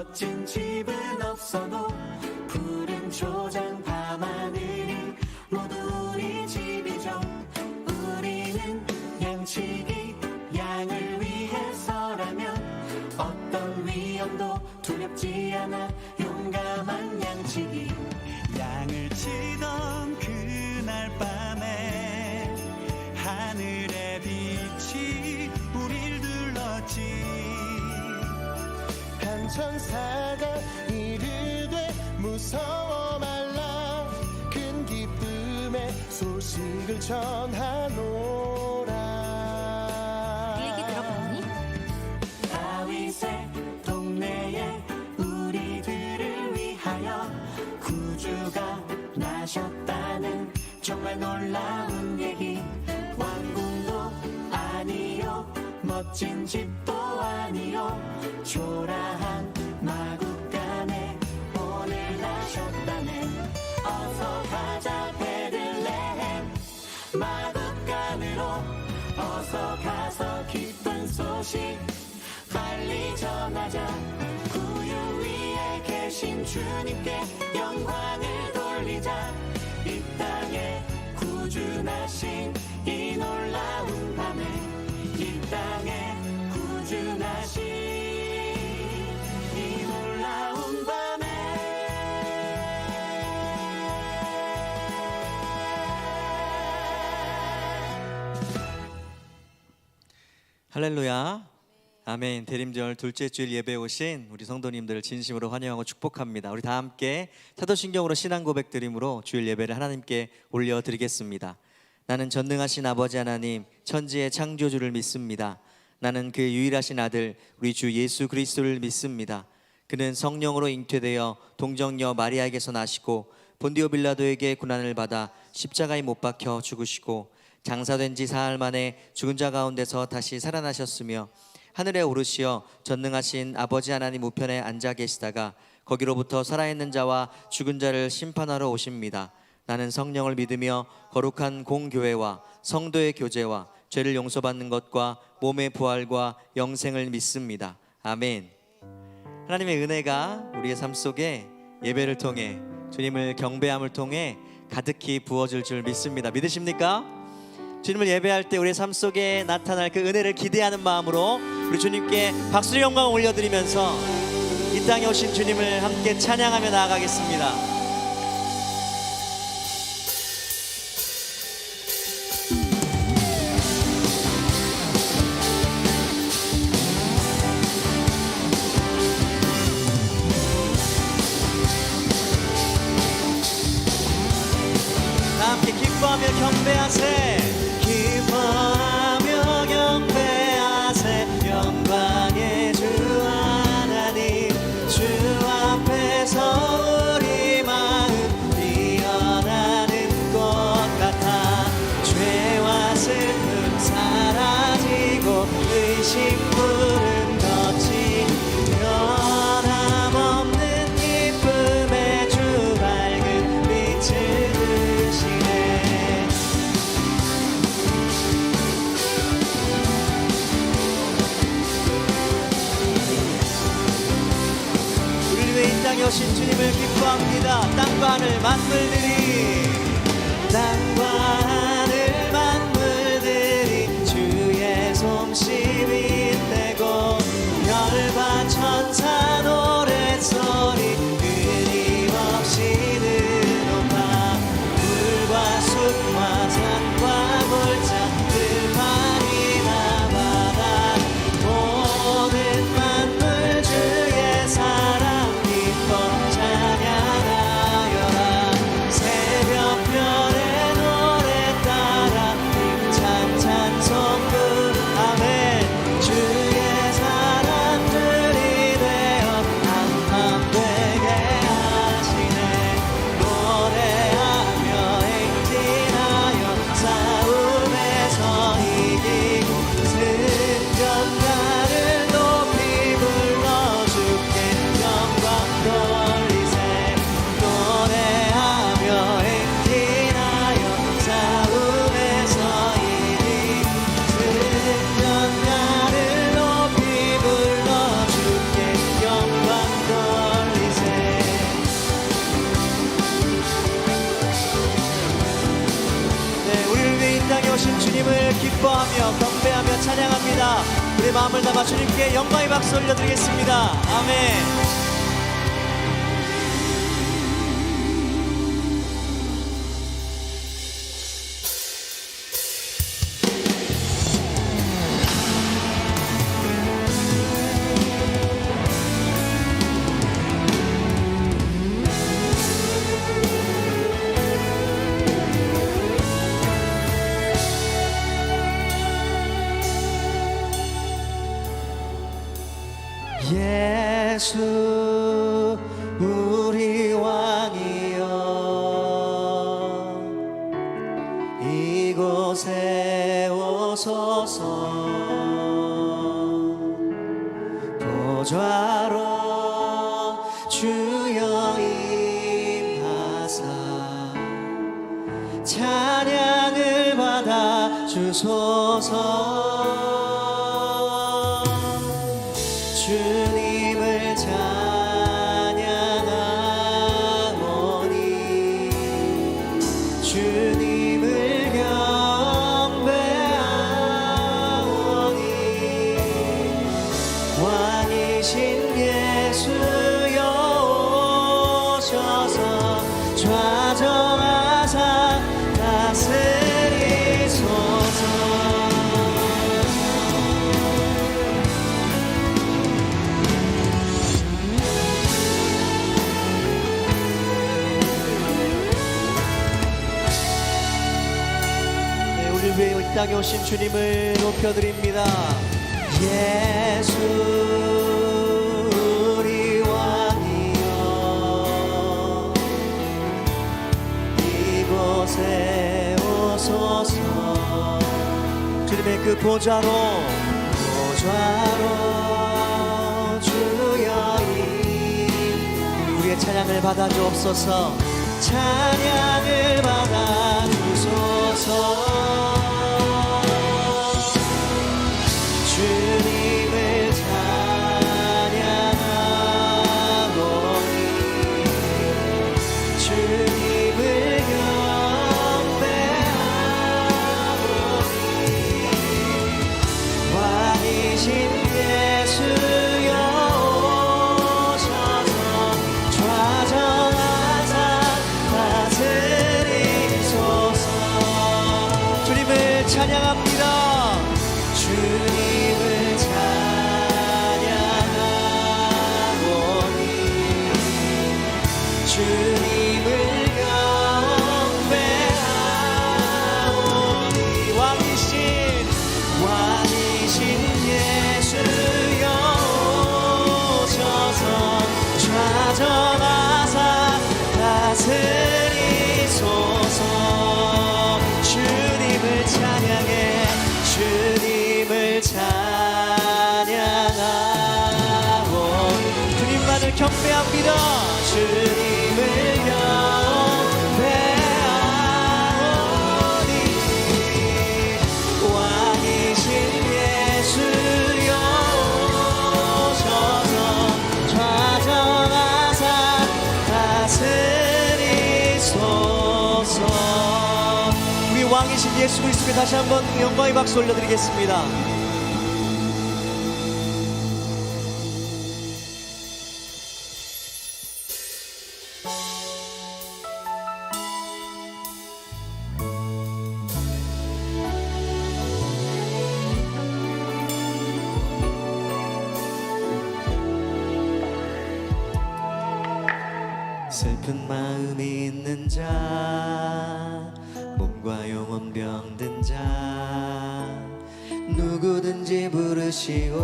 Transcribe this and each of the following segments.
멋진 집은 없어도 푸른 초장 밤하늘이 모두 우리 집이죠. 우리는 양치기 양을 위해서라면 어떤 위험도 두렵지 않아 용감한 양치기. 양을 치던 그날 밤에 하늘의 빛이 우릴 둘렀지. 한 천사가 이르되 무서워 말라. 큰 기쁨의 소식을 전하노라. 이 얘기 들어봤니? 다윗의 동네에 우리들을 위하여 구주가 나셨다는 정말 놀라운 얘기. 왕궁도 아니요 멋진 집도 아니요 초라한 마국간에 오늘 나셨다네. 어서 가자 베들레헴 마국간으로. 어서 가서 기쁜 소식 빨리 전하자. 구유 위에 계신 주님께 영광을 돌리자. 이 땅에 구주 나신 이 놀라운 밤에, 이 땅에 구주 나신 이 놀라운 밤에. 할렐루야. 아멘. 대림절 둘째 주일 예배에 오신 우리 성도님들을 진심으로 환영하고 축복합니다. 우리 다 함께 사도신경으로 신앙 고백 드림으로 주일 예배를 하나님께 올려드리겠습니다. 나는 전능하신 아버지 하나님, 천지의 창조주를 믿습니다. 나는 그 유일하신 아들 우리 주 예수 그리스도를 믿습니다. 그는 성령으로 잉태되어 동정녀 마리아에게서 나시고 본디오 빌라도에게 고난을 받아 십자가에 못 박혀 죽으시고 장사된 지 사흘 만에 죽은 자 가운데서 다시 살아나셨으며 하늘에 오르시어 전능하신 아버지 하나님 우편에 앉아 계시다가 거기로부터 살아있는 자와 죽은 자를 심판하러 오십니다. 나는 성령을 믿으며 거룩한 공교회와 성도의 교제와 죄를 용서받는 것과 몸의 부활과 영생을 믿습니다. 아멘. 하나님의 은혜가 우리의 삶 속에 예배를 통해 주님을 경배함을 통해 가득히 부어질 줄 믿습니다. 믿으십니까? 주님을 예배할 때 우리의 삶 속에 나타날 그 은혜를 기대하는 마음으로 우리 주님께 박수의 영광을 올려드리면서 이 땅에 오신 주님을 함께 찬양하며 나아가겠습니다. 다 함께 기뻐하며 경배하세. 기뻐하며 경배하세. 영광의 주 하나님, 주 앞에서 우리 마음 피어나는 꽃 같아. 죄와 슬픔 사라지고 의심 푸른 덧이 변함없는 기쁨의 주 밝은 빛을 드시네. 우리를 위해 이 땅에 오신 주님을 기뻐합니다. 땅과 하늘 만물들이, 땅과 하늘 만물들이 주의 솜씨 잇대고 별과 천사 노랫소리 끊임없이 늘어나. 물과 숲과 산과 골짜 들판이나 바다 모든 만물 주의 사랑 기뻐 찬양하여라. 새벽별의 노래 기뻐하며 경배하며 찬양합니다. 우리 마음을 담아 주님께 영광의 박수 올려드리겠습니다. 아멘. 예수 우리 왕이여 이곳에 오소서 보좌로 주여 임하사 찬양을 받아 주소서 주님을 찬양하오니 주님을 경배하오니 왕이신 예수여 오셔서 좌정하사 다스리소서 위에 이 땅에 오신 주님을 높여드립니다. 예수 우리 왕이여 이곳에 오소서 주님의 그 보좌로 주여인 우리의 찬양을 받아 주옵소서. 찬양을 받아 주소서 주님을 찬양하오니 주님을 경배하오니 왕이신 예수여 오셔서 좌정하사 다스리소서 주님을 찬양합니다. 주님을 찬양하오니 주님을 경배하오니 왕이신 예수여 오셔서 좌정하사 다스리소서 주님을 찬양해 주님을 찬양하오니 주님만을 경배합니다. 주님을 경배하오니 왕이신 예수여 오셔서 좌정하사 다스리소서 우리 왕이신 예수 그리스도께 다시 한번 영광의 박수 올려드리겠습니다. 슬픈 마음이 있는 자 몸과 영혼 병든 자 누구든지 부르시오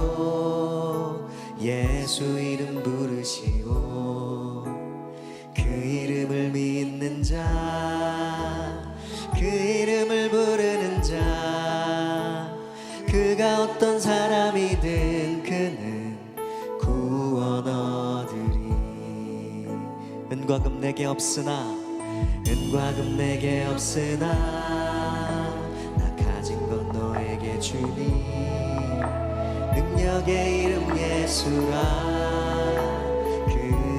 예수 이름 부르시오 그 이름을 믿는 자 그 이름을 부르는 자 그가 어떤 사람이든 그는 구원 얻으리 은과 금 내게 없으나 은과 금 내게 없으나 나 가진 건 너에게 주니 능력의 이름 예수라 그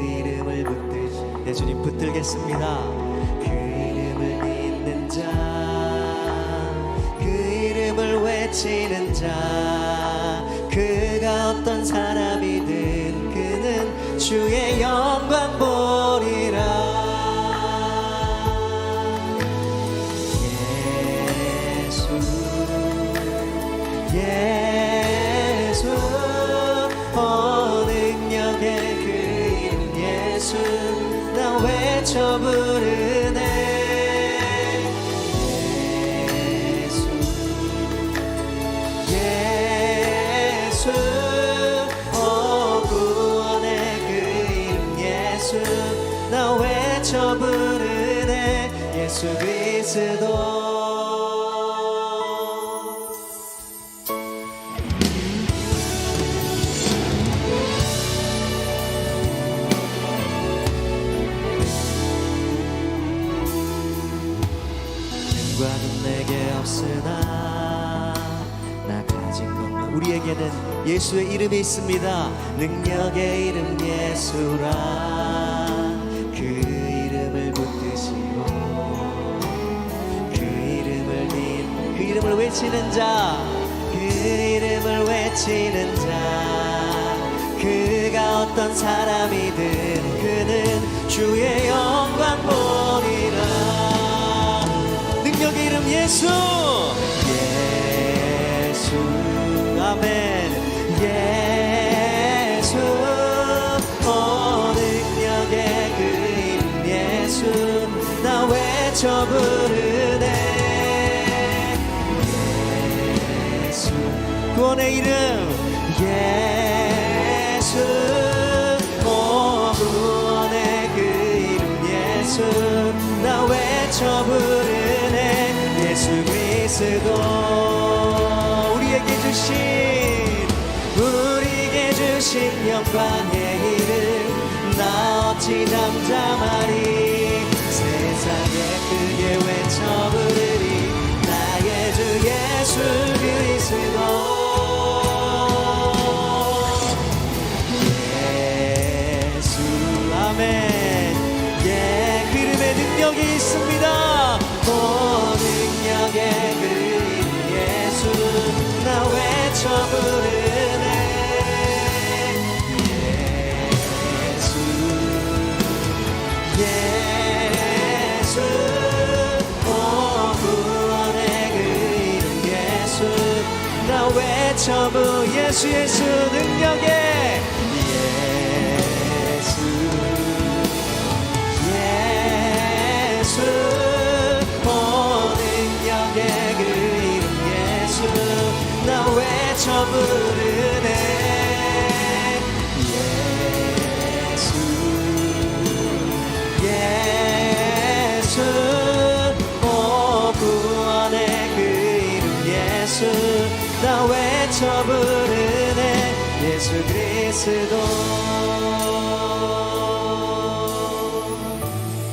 이름을 붙들지 내 주님 붙들겠습니다. 그 이름을 믿는 자 그 이름을 외치 외치는 자 그가 어떤 사람이든 그는 주의 영광 보리라 예수 능력의 그 이름 예수 나 외쳐 부르네 예수 구원의 그 이름 예수 나 외쳐 부르네 예수 그리스도 능과는 내게 없으나 나 가진 것 우리에게는 예수의 이름이 있습니다. 능력의 이름 예수라 그 이름을 붙드시고 그 이름을 외치는 자 그 이름을 외치는 자 그가 어떤 사람이든 그는 주의 영광 보리라 능력의 이름 예수 예수 아멘 예수 능력의 그 이름 예수 나 외쳐 부르네 예수 구원의 이름 예수 구원의 그 이름 예수 나 외쳐 부르네 예수 그리스도 우리에게 주신 영광의 이름 나 어찌 잠잠하리 세상에 크게 외쳐 부르리 나의 주 예수 그리스도 예수 아멘 예, 그 이름에 능력이 있습니다. 능력의 그 이름 예수 나 외쳐 부르네 예수 예수 구원의 그 이름 예수 나 외쳐 부 예수 예수 능력의 예수 예수 능력의 그 이름 예수 나 외쳐 부르네 예수 예수 구원의 그 이름 예수 나 외쳐 부르네 예수 그리스도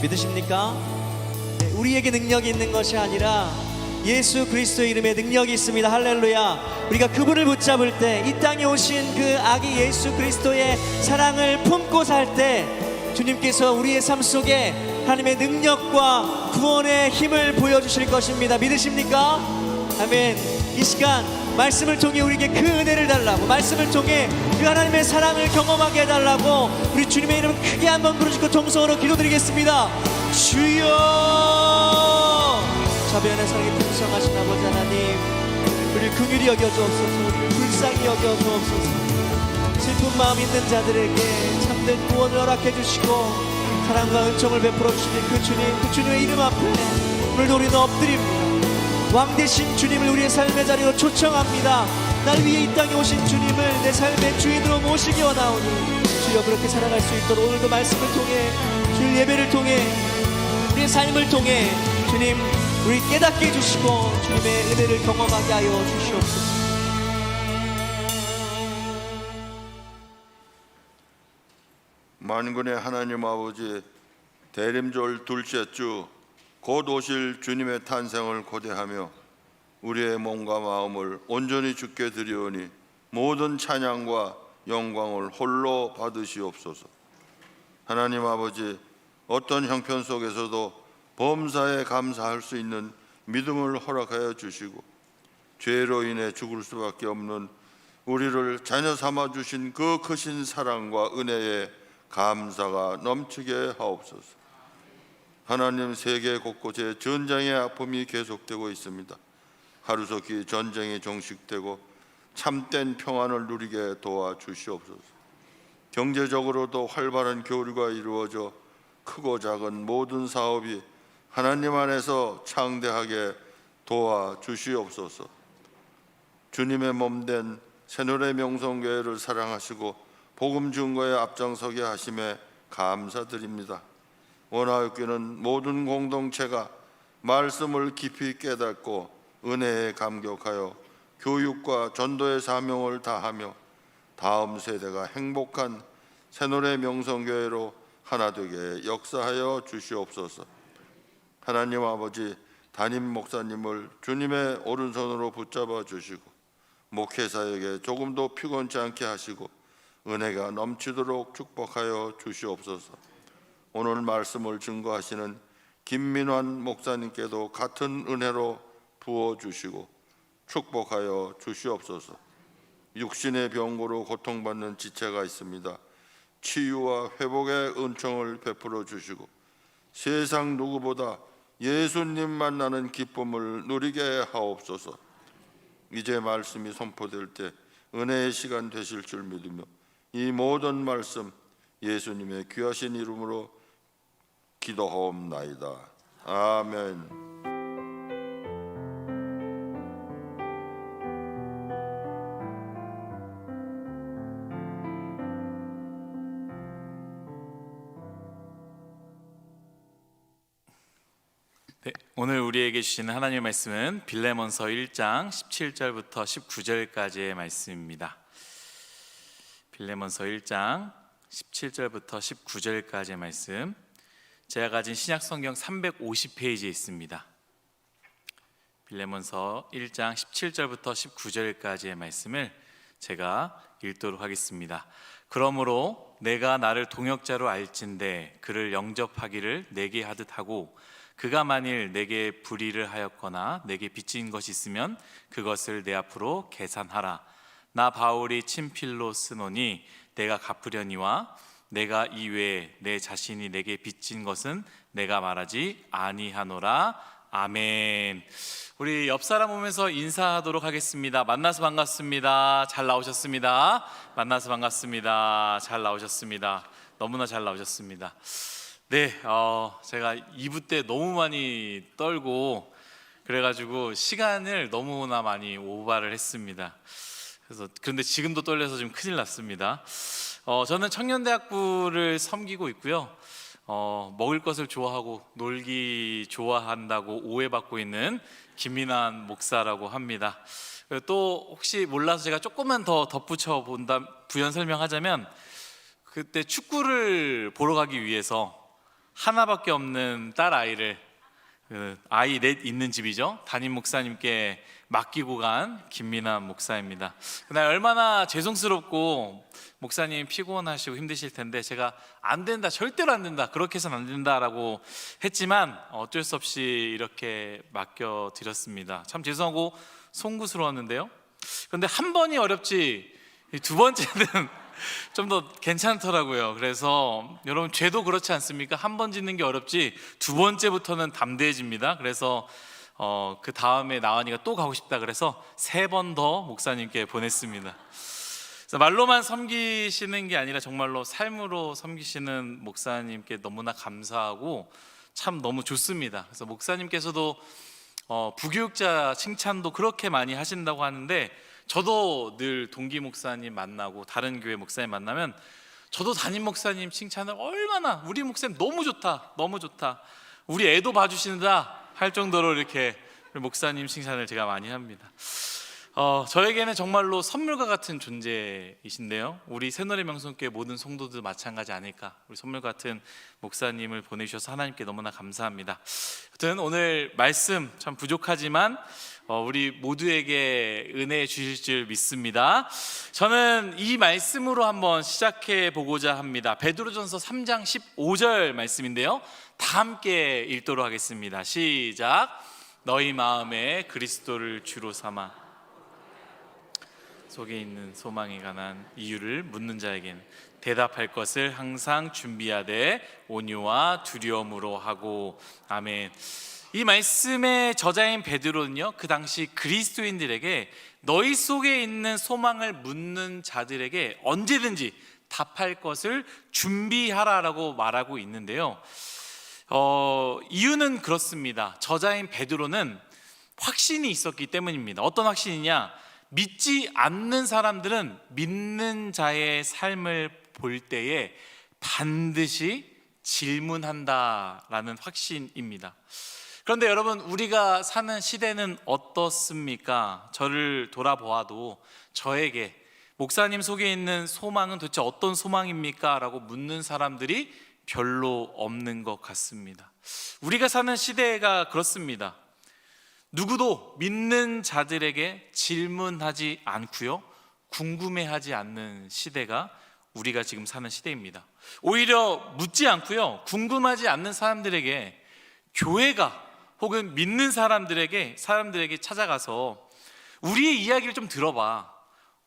믿으십니까? 네, 우리에게 능력이 있는 것이 아니라 예수 그리스도의 이름에 능력이 있습니다. 할렐루야. 우리가 그분을 붙잡을 때 이 땅에 오신 그 아기 예수 그리스도의 사랑을 품고 살 때 주님께서 우리의 삶 속에 하나님의 능력과 구원의 힘을 보여주실 것입니다. 믿으십니까? 아멘. 이 시간 말씀을 통해 우리에게 그 은혜를 달라고 말씀을 통해 그 하나님의 사랑을 경험하게 해달라고 우리 주님의 이름 크게 한번 부르시고 통성으로 기도드리겠습니다. 주여 자비하는 사랑이 풍성하신 아버지 하나님 우리를 긍휼히 여겨주옵소서 우리를 불쌍히 여겨주옵소서 슬픈 마음 있는 자들에게 참된 구원을 허락해 주시고 사랑과 은총을 베풀어 주시는 그 주님의 이름 앞에 오늘도 우리는 엎드립니다. 왕 되신 주님을 우리의 삶의 자리로 초청합니다. 날 위해 이 땅에 오신 주님을 내 삶의 주인으로 모시기 원하오니 주여 그렇게 살아갈 수 있도록 오늘도 말씀을 통해 주일 예배를 통해 우리의 삶을 통해 주님 우리 깨닫게 해주시고 주님의 은혜를 경험하게 하여 주시옵소서. 만군의 하나님 아버지 대림절 둘째 주 곧 오실 주님의 탄생을 고대하며 우리의 몸과 마음을 온전히 주께 드리오니 모든 찬양과 영광을 홀로 받으시옵소서. 하나님 아버지 어떤 형편 속에서도 범사에 감사할 수 있는 믿음을 허락하여 주시고 죄로 인해 죽을 수밖에 없는 우리를 자녀 삼아 주신 그 크신 사랑과 은혜에 감사가 넘치게 하옵소서. 하나님, 세계 곳곳에 전쟁의 아픔이 계속되고 있습니다. 하루속히 전쟁이 종식되고 참된 평안을 누리게 도와주시옵소서. 경제적으로도 활발한 교류가 이루어져 크고 작은 모든 사업이 하나님 안에서 창대하게 도와주시옵소서. 주님의 몸된 새노래 명성교회를 사랑하시고 복음 증거에 앞장서게 하심에 감사드립니다. 원하옵기는 모든 공동체가 말씀을 깊이 깨닫고 은혜에 감격하여 교육과 전도의 사명을 다하며 다음 세대가 행복한 새노래 명성교회로 하나 되게 역사하여 주시옵소서. 하나님 아버지, 담임 목사님을 주님의 오른손으로 붙잡아 주시고 목회사에게 조금도 피곤치 않게 하시고 은혜가 넘치도록 축복하여 주시옵소서. 오늘 말씀을 증거하시는 김민환 목사님께도 같은 은혜로 부어주시고 축복하여 주시옵소서. 육신의 병고로 고통받는 지체가 있습니다. 치유와 회복의 은총을 베풀어 주시고 세상 누구보다 예수님 만나는 기쁨을 누리게 하옵소서. 이제 말씀이 선포될 때 은혜의 시간 되실 줄 믿으며 이 모든 말씀 예수님의 귀하신 이름으로 기도하옵나이다. 아멘. 네, 오늘 우리에게 주시는 하나님의 말씀은 빌레몬서 1장 17절부터 19절까지의 말씀입니다. 빌레몬서 1장 17절부터 19절까지의 말씀, 제가 가진 신약성경 350페이지에 있습니다. 빌레몬서 1장 17절부터 19절까지의 말씀을 제가 읽도록 하겠습니다. 그러므로 내가 나를 동역자로 알진대 그를 영접하기를 내게 하듯 하고 그가 만일 내게 불의를 하였거나 내게 빚진 것이 있으면 그것을 내 앞으로 계산하라. 나 바울이 친필로 쓰노니 내가 갚으려니와 내가 이외에 내 자신이 내게 빚진 것은 내가 말하지 아니하노라. 아멘. 우리 옆 사람 보면서 인사하도록 하겠습니다. 만나서 반갑습니다. 잘 나오셨습니다. 만나서 반갑습니다. 잘 나오셨습니다. 너무나 잘 나오셨습니다. 네, 제가 2부 때 너무 많이 떨고 그래가지고 시간을 너무나 많이 오바를 했습니다. 그런데 지금도 떨려서 좀 큰일 났습니다. 저는 청년대학부를 섬기고 있고요. 먹을 것을 좋아하고 놀기 좋아한다고 오해받고 있는 김민환 목사라고 합니다. 또 혹시 몰라서 제가 조금만 더 덧붙여 본다, 부연 설명하자면 그때 축구를 보러 가기 위해서 하나밖에 없는 딸 아이를, 아이 넷 있는 집이죠, 담임 목사님께 맡기고 간 김민환 목사입니다. 그날 얼마나 죄송스럽고 목사님 피곤하시고 힘드실 텐데 제가 안 된다, 절대로 안 된다, 그렇게 해서는 안 된다라고 했지만 어쩔 수 없이 이렇게 맡겨드렸습니다. 참 죄송하고 송구스러웠는데요. 그런데 한 번이 어렵지 두 번째는 좀 더 괜찮더라고요. 그래서 여러분, 죄도 그렇지 않습니까? 한 번 짓는 게 어렵지 두 번째부터는 담대해집니다. 그래서 그 다음에 나은이가 또 가고 싶다 그래서 3번 더 목사님께 보냈습니다. 그래서 말로만 섬기시는 게 아니라 정말로 삶으로 섬기시는 목사님께 너무나 감사하고 참 너무 좋습니다. 그래서 목사님께서도 부교육자 칭찬도 그렇게 많이 하신다고 하는데, 저도 늘 동기 목사님 만나고 다른 교회 목사님 만나면 저도 담임 목사님 칭찬을 얼마나, 우리 목사님 너무 좋다, 너무 좋다, 우리 애도 봐주신다 할 정도로 이렇게 목사님 칭찬을 제가 많이 합니다. 저에게는 정말로 선물과 같은 존재이신데요, 우리 새노래 명성교회 모든 성도들 마찬가지 아닐까. 우리 선물 같은 목사님을 보내주셔서 하나님께 너무나 감사합니다. 하여튼 오늘 말씀 참 부족하지만 우리 모두에게 은혜 주실 줄 믿습니다. 저는 이 말씀으로 한번 시작해 보고자 합니다. 베드로전서 3장 15절 말씀인데요, 다 함께 읽도록 하겠습니다. 시작. 너희 마음에 그리스도를 주로 삼아 속에 있는 소망에 관한 이유를 묻는 자에게는 대답할 것을 항상 준비하되 온유와 두려움으로 하고. 아멘. 이 말씀의 저자인 베드로는요, 그 당시 그리스도인들에게 너희 속에 있는 소망을 묻는 자들에게 언제든지 답할 것을 준비하라라고 말하고 있는데요. 이유는 그렇습니다. 저자인 베드로는 확신이 있었기 때문입니다. 어떤 확신이냐? 믿지 않는 사람들은 믿는 자의 삶을 볼 때에 반드시 질문한다라는 확신입니다. 그런데 여러분, 우리가 사는 시대는 어떻습니까? 저를 돌아보아도 저에게 목사님 속에 있는 소망은 도대체 어떤 소망입니까? 라고 묻는 사람들이 별로 없는 것 같습니다. 우리가 사는 시대가 그렇습니다. 누구도 믿는 자들에게 질문하지 않고요, 궁금해하지 않는 시대가 우리가 지금 사는 시대입니다. 오히려 묻지 않고요, 궁금하지 않는 사람들에게 교회가 혹은 믿는 사람들에게 찾아가서 우리의 이야기를 좀 들어봐.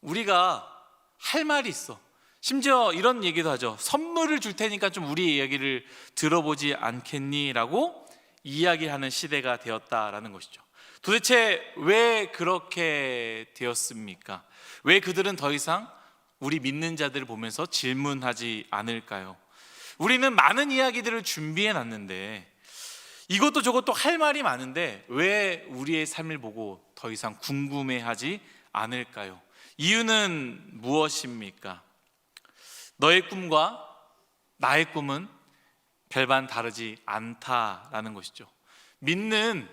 우리가 할 말이 있어. 심지어 이런 얘기도 하죠. 선물을 줄 테니까 좀 우리의 이야기를 들어보지 않겠니? 라고 이야기하는 시대가 되었다라는 것이죠. 도대체 왜 그렇게 되었습니까? 왜 그들은 더 이상 우리 믿는 자들을 보면서 질문하지 않을까요? 우리는 많은 이야기들을 준비해 놨는데, 이것도 저것도 할 말이 많은데 왜 우리의 삶을 보고 더 이상 궁금해하지 않을까요? 이유는 무엇입니까? 너의 꿈과 나의 꿈은 별반 다르지 않다라는 것이죠. 믿는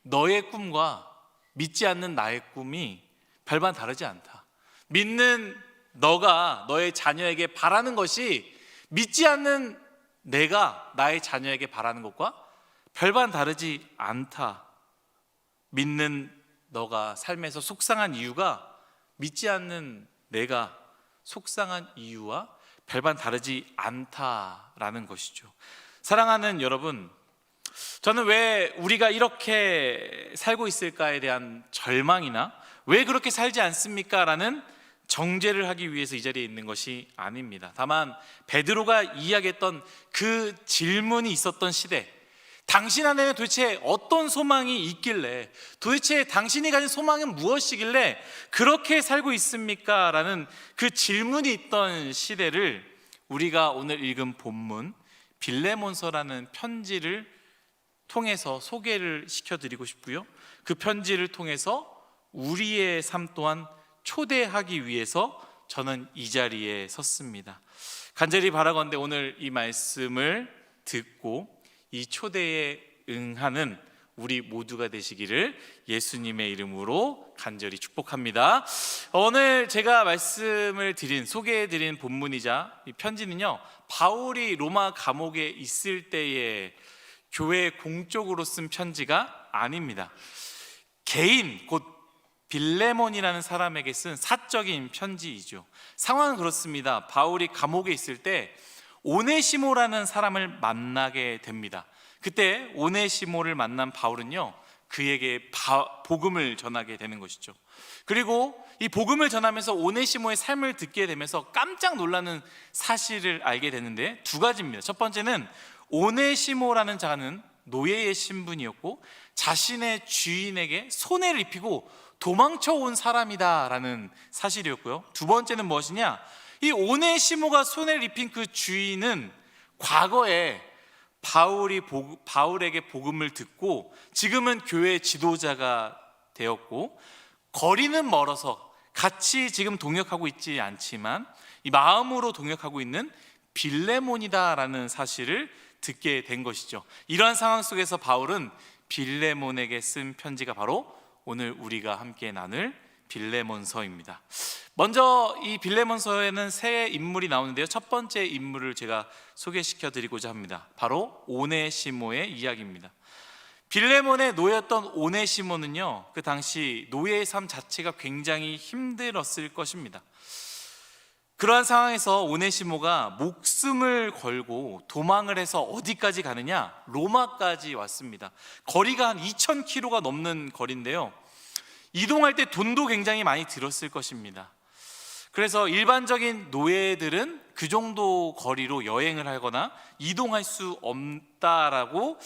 너의 꿈과 믿지 않는 나의 꿈이 별반 다르지 않다. 믿는 너가 너의 자녀에게 바라는 것이 믿지 않는 내가 나의 자녀에게 바라는 것과 별반 다르지 않다. 믿는 너가 삶에서 속상한 이유가 믿지 않는 내가 속상한 이유와 별반 다르지 않다라는 것이죠. 사랑하는 여러분, 저는 왜 우리가 이렇게 살고 있을까에 대한 절망이나 왜 그렇게 살지 않습니까? 라는 정죄를 하기 위해서 이 자리에 있는 것이 아닙니다. 다만 베드로가 이야기했던 그 질문이 있었던 시대, 당신 안에는 도대체 어떤 소망이 있길래, 도대체 당신이 가진 소망은 무엇이길래 그렇게 살고 있습니까? 라는 그 질문이 있던 시대를 우리가 오늘 읽은 본문 빌레몬서라는 편지를 통해서 소개를 시켜드리고 싶고요, 그 편지를 통해서 우리의 삶 또한 초대하기 위해서 저는 이 자리에 섰습니다. 간절히 바라건대 오늘 이 말씀을 듣고 이 초대에 응하는 우리 모두가 되시기를 예수님의 이름으로 간절히 축복합니다. 오늘 제가 말씀을 드린, 소개해드린 본문이자 이 편지는요, 바울이 로마 감옥에 있을 때에 교회 공적으로 쓴 편지가 아닙니다. 개인, 곧 빌레몬이라는 사람에게 쓴 사적인 편지이죠. 상황은 그렇습니다. 바울이 감옥에 있을 때 오네시모라는 사람을 만나게 됩니다. 그때 오네시모를 만난 바울은요, 그에게 복음을 전하게 되는 것이죠. 그리고 이 복음을 전하면서 오네시모의 삶을 듣게 되면서 깜짝 놀라는 사실을 알게 되는데 두 가지입니다. 첫 번째는 오네시모라는 자는 노예의 신분이었고 자신의 주인에게 손해를 입히고 도망쳐 온 사람이다라는 사실이었고요. 두 번째는 무엇이냐? 이 오네시모가 손해를 입힌 그 주인은 과거에 바울에게 복음을 듣고 지금은 교회 지도자가 되었고, 거리는 멀어서 같이 지금 동역하고 있지 않지만 이 마음으로 동역하고 있는 빌레몬이다라는 사실을 듣게 된 것이죠. 이러한 상황 속에서 바울은 빌레몬에게 쓴 편지가 바로 오늘 우리가 함께 나눌 빌레몬서입니다. 먼저 이 빌레몬서에는 세 인물이 나오는데요, 첫 번째 인물을 제가 소개시켜 드리고자 합니다. 바로 오네시모의 이야기입니다. 빌레몬의 노예였던 오네시모는요, 그 당시 노예의 삶 자체가 굉장히 힘들었을 것입니다. 그러한 상황에서 오네시모가 목숨을 걸고 도망을 해서 어디까지 가느냐? 로마까지 왔습니다. 거리가 한 2000km가 넘는 거리인데요, 이동할 때 돈도 굉장히 많이 들었을 것입니다. 그래서 일반적인 노예들은 그 정도 거리로 여행을 하거나 이동할 수 없다라고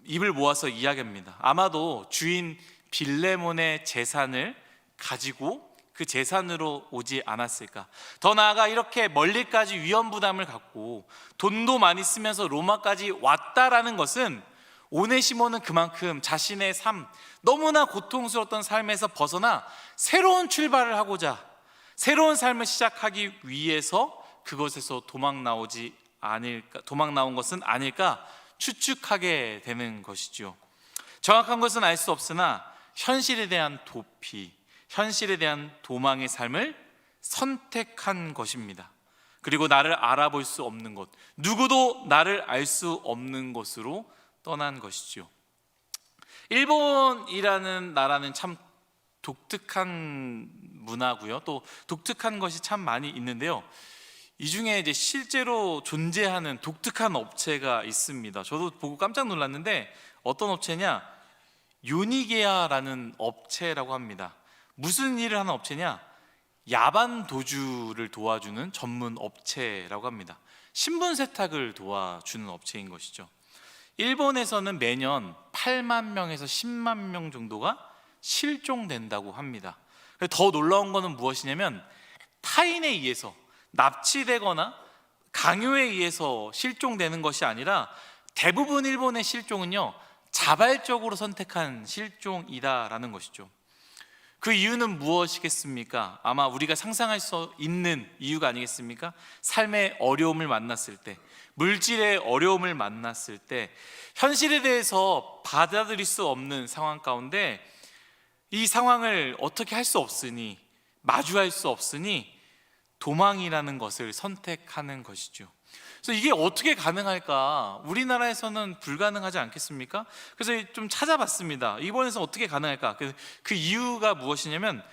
입을 모아서 이야기합니다. 아마도 주인 빌레몬의 재산을 가지고 그 재산으로 오지 않았을까. 더 나아가 이렇게 멀리까지 위험 부담을 갖고 돈도 많이 쓰면서 로마까지 왔다라는 것은 오네시모는 그만큼 자신의 삶, 너무나 고통스러웠던 삶에서 벗어나 새로운 출발을 하고자, 새로운 삶을 시작하기 위해서 그것에서 도망 나온 것은 아닐까 추측하게 되는 것이죠. 정확한 것은 알 수 없으나 현실에 대한 도피, 현실에 대한 도망의 삶을 선택한 것입니다. 그리고 나를 알아볼 수 없는 곳, 누구도 나를 알 수 없는 곳으로 떠난 것이죠. 일본이라는 나라는 참 독특한 문화고요. 또 독특한 것이 참 많이 있는데요. 이 중에 이제 실제로 존재하는 독특한 업체가 있습니다. 저도 보고 깜짝 놀랐는데 어떤 업체냐? 요니게아라는 업체라고 합니다. 무슨 일을 하는 업체냐? 야반 도주를 도와주는 전문 업체라고 합니다. 신분 세탁을 도와주는 업체인 것이죠. 일본에서는 매년 8만 명에서 10만 명 정도가 실종된다고 합니다. 더 놀라운 것은 무엇이냐면 타인에 의해서 납치되거나 강요에 의해서 실종되는 것이 아니라 대부분 일본의 실종은요, 자발적으로 선택한 실종이다라는 것이죠. 그 이유는 무엇이겠습니까? 아마 우리가 상상할 수 있는 이유가 아니겠습니까? 삶의 어려움을 만났을 때, 물질의 어려움을 만났을 때, 현실에 대해서 받아들일 수 없는 상황 가운데 이 상황을 어떻게 할 수 없으니, 마주할 수 없으니 도망이라는 것을 선택하는 것이죠. 그래서 이게 어떻게 가능할까? 우리나라에서는 불가능하지 않겠습니까? 그래서 좀 찾아봤습니다. 일본에서 어떻게 가능할까? 그 이유가 무엇이냐면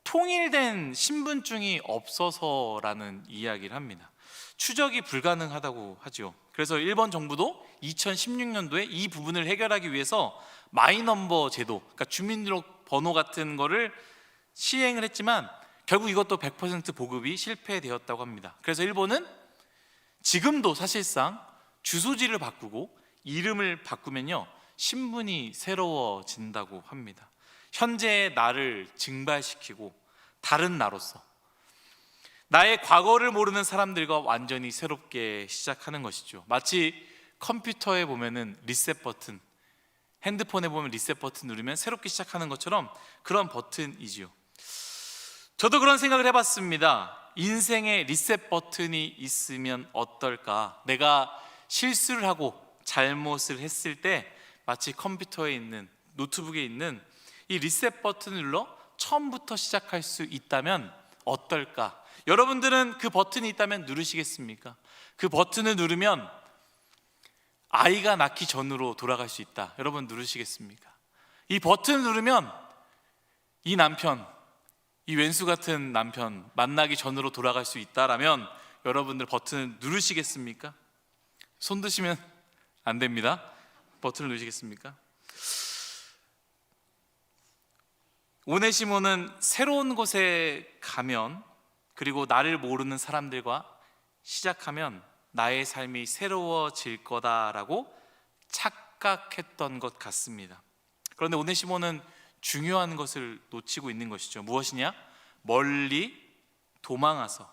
통일된 신분증이 없어서라는 이야기를 합니다. 추적이 불가능하다고 하죠. 그래서 일본 정부도 2016년도에 이 부분을 해결하기 위해서 마이넘버 제도, 그러니까 주민등록 번호 같은 거를 시행을 했지만 결국 이것도 100% 보급이 실패되었다고 합니다. 그래서 일본은 지금도 사실상 주소지를 바꾸고 이름을 바꾸면요, 신분이 새로워진다고 합니다. 현재의 나를 증발시키고 다른 나로서 나의 과거를 모르는 사람들과 완전히 새롭게 시작하는 것이죠. 마치 컴퓨터에 보면은 리셋 버튼, 핸드폰에 보면 리셋 버튼 누르면 새롭게 시작하는 것처럼 그런 버튼이지요. 저도 그런 생각을 해봤습니다. 인생에 리셋 버튼이 있으면 어떨까? 내가 실수를 하고 잘못을 했을 때 마치 컴퓨터에 있는, 노트북에 있는 이 리셋 버튼을 눌러 처음부터 시작할 수 있다면 어떨까? 여러분들은 그 버튼이 있다면 누르시겠습니까? 그 버튼을 누르면 아이가 낳기 전으로 돌아갈 수 있다. 여러분 누르시겠습니까? 이 버튼을 누르면 이 남편, 이 왼수 같은 남편 만나기 전으로 돌아갈 수 있다라면 여러분들 버튼을 누르시겠습니까? 손 드시면 안 됩니다. 버튼을 누르시겠습니까? 오네시모는 새로운 곳에 가면, 그리고 나를 모르는 사람들과 시작하면 나의 삶이 새로워질 거다라고 착각했던 것 같습니다. 그런데 오네시모는 중요한 것을 놓치고 있는 것이죠. 무엇이냐? 멀리 도망와서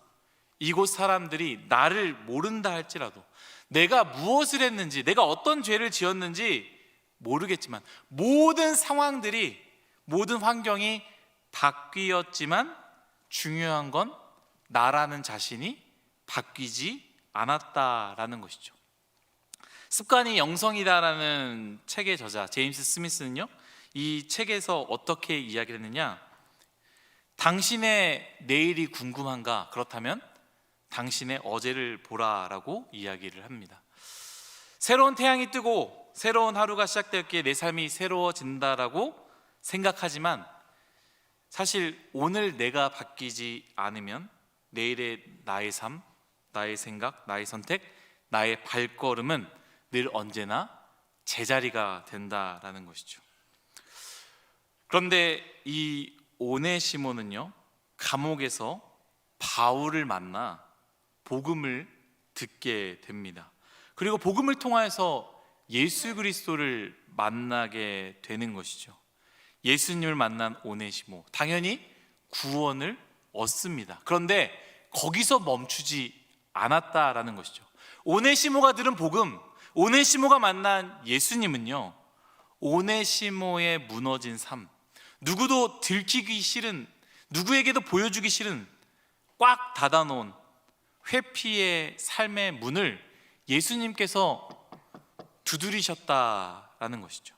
이곳 사람들이 나를 모른다 할지라도, 내가 무엇을 했는지, 내가 어떤 죄를 지었는지 모르겠지만 모든 상황들이, 모든 환경이 바뀌었지만 중요한 건 나라는 자신이 바뀌지 않았다라는 것이죠. 습관이 영성이다라는 책의 저자 제임스 스미스는요, 이 책에서 어떻게 이야기를 했느냐? 당신의 내일이 궁금한가? 그렇다면 당신의 어제를 보라라고 이야기를 합니다. 새로운 태양이 뜨고 새로운 하루가 시작되었기에 내 삶이 새로워진다라고 생각하지만 사실 오늘 내가 바뀌지 않으면 내일의 나의 삶, 나의 생각, 나의 선택, 나의 발걸음은 늘 언제나 제자리가 된다라는 것이죠. 그런데 이 오네시모는요, 감옥에서 바울을 만나 복음을 듣게 됩니다. 그리고 복음을 통하여서 예수 그리스도를 만나게 되는 것이죠. 예수님을 만난 오네시모, 당연히 구원을 얻습니다. 그런데 거기서 멈추지 않았다라는 것이죠. 오네시모가 들은 복음, 오네시모가 만난 예수님은요, 오네시모의 무너진 삶, 누구도 들키기 싫은, 누구에게도 보여주기 싫은 꽉 닫아놓은 회피의 삶의 문을 예수님께서 두드리셨다라는 것이죠.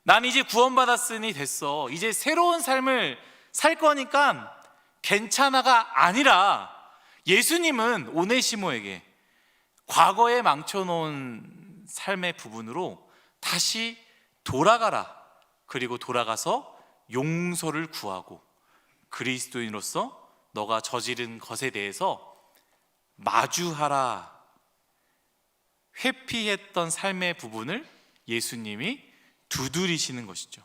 난 이제 구원받았으니 됐어, 이제 새로운 삶을 살 거니까 괜찮아가 아니라, 예수님은 오네시모에게 과거에 망쳐놓은 삶의 부분으로 다시 돌아가라, 그리고 돌아가서 용서를 구하고 그리스도인으로서 너가 저지른 것에 대해서 마주하라, 회피했던 삶의 부분을 예수님이 두드리시는 것이죠.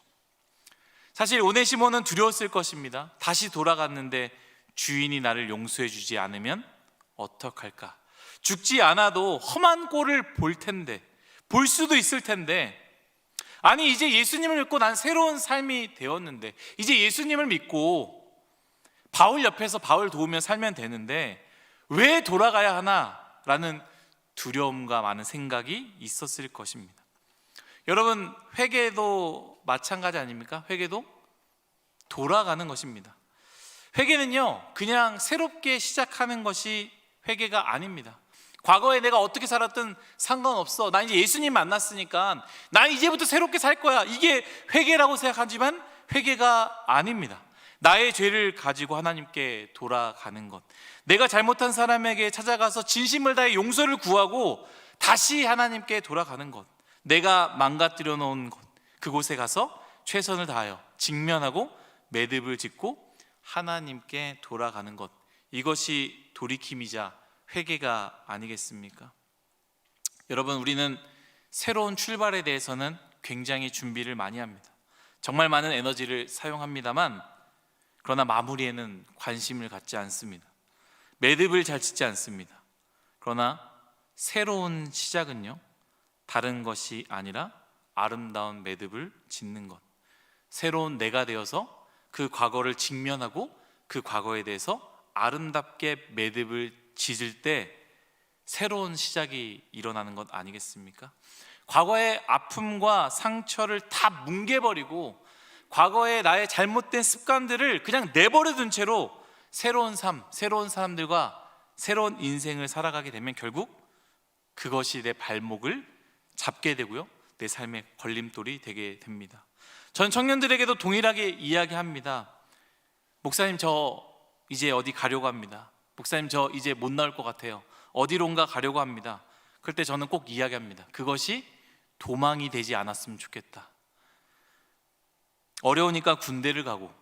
사실 오네시모는 두려웠을 것입니다. 다시 돌아갔는데 주인이 나를 용서해 주지 않으면 어떡할까? 죽지 않아도 험한 꼴을 볼 텐데, 볼 수도 있을 텐데, 아니 이제 예수님을 믿고 난 새로운 삶이 되었는데, 이제 예수님을 믿고 바울 옆에서 바울 도우며 살면 되는데 왜 돌아가야 하나? 라는 두려움과 많은 생각이 있었을 것입니다. 여러분, 회개도 마찬가지 아닙니까? 회개도 돌아가는 것입니다. 회개는요, 그냥 새롭게 시작하는 것이 회개가 아닙니다. 과거에 내가 어떻게 살았든 상관없어, 나 이제 예수님 만났으니까 나 이제부터 새롭게 살 거야, 이게 회개라고 생각하지만 회개가 아닙니다. 나의 죄를 가지고 하나님께 돌아가는 것, 내가 잘못한 사람에게 찾아가서 진심을 다해 용서를 구하고 다시 하나님께 돌아가는 것, 내가 망가뜨려 놓은 곳, 그곳에 가서 최선을 다하여 직면하고 매듭을 짓고 하나님께 돌아가는 것, 이것이 돌이킴이자 회개가 아니겠습니까? 여러분, 우리는 새로운 출발에 대해서는 굉장히 준비를 많이 합니다. 정말 많은 에너지를 사용합니다만, 그러나 마무리에는 관심을 갖지 않습니다. 매듭을 잘 짓지 않습니다. 그러나 새로운 시작은요, 다른 것이 아니라 아름다운 매듭을 짓는 것, 새로운 내가 되어서 그 과거를 직면하고 그 과거에 대해서 아름답게 매듭을 짓을 때 새로운 시작이 일어나는 것 아니겠습니까? 과거의 아픔과 상처를 다 뭉개버리고 과거의 나의 잘못된 습관들을 그냥 내버려둔 채로 새로운 삶, 새로운 사람들과 새로운 인생을 살아가게 되면 결국 그것이 내 발목을 잡게 되고요, 내 삶의 걸림돌이 되게 됩니다. 전 청년들에게도 동일하게 이야기합니다. 목사님, 저 이제 어디 가려고 합니다. 목사님, 저 이제 못 나올 것 같아요. 어디론가 가려고 합니다. 그럴 때 저는 꼭 이야기합니다. 그것이 도망이 되지 않았으면 좋겠다. 어려우니까 군대를 가고,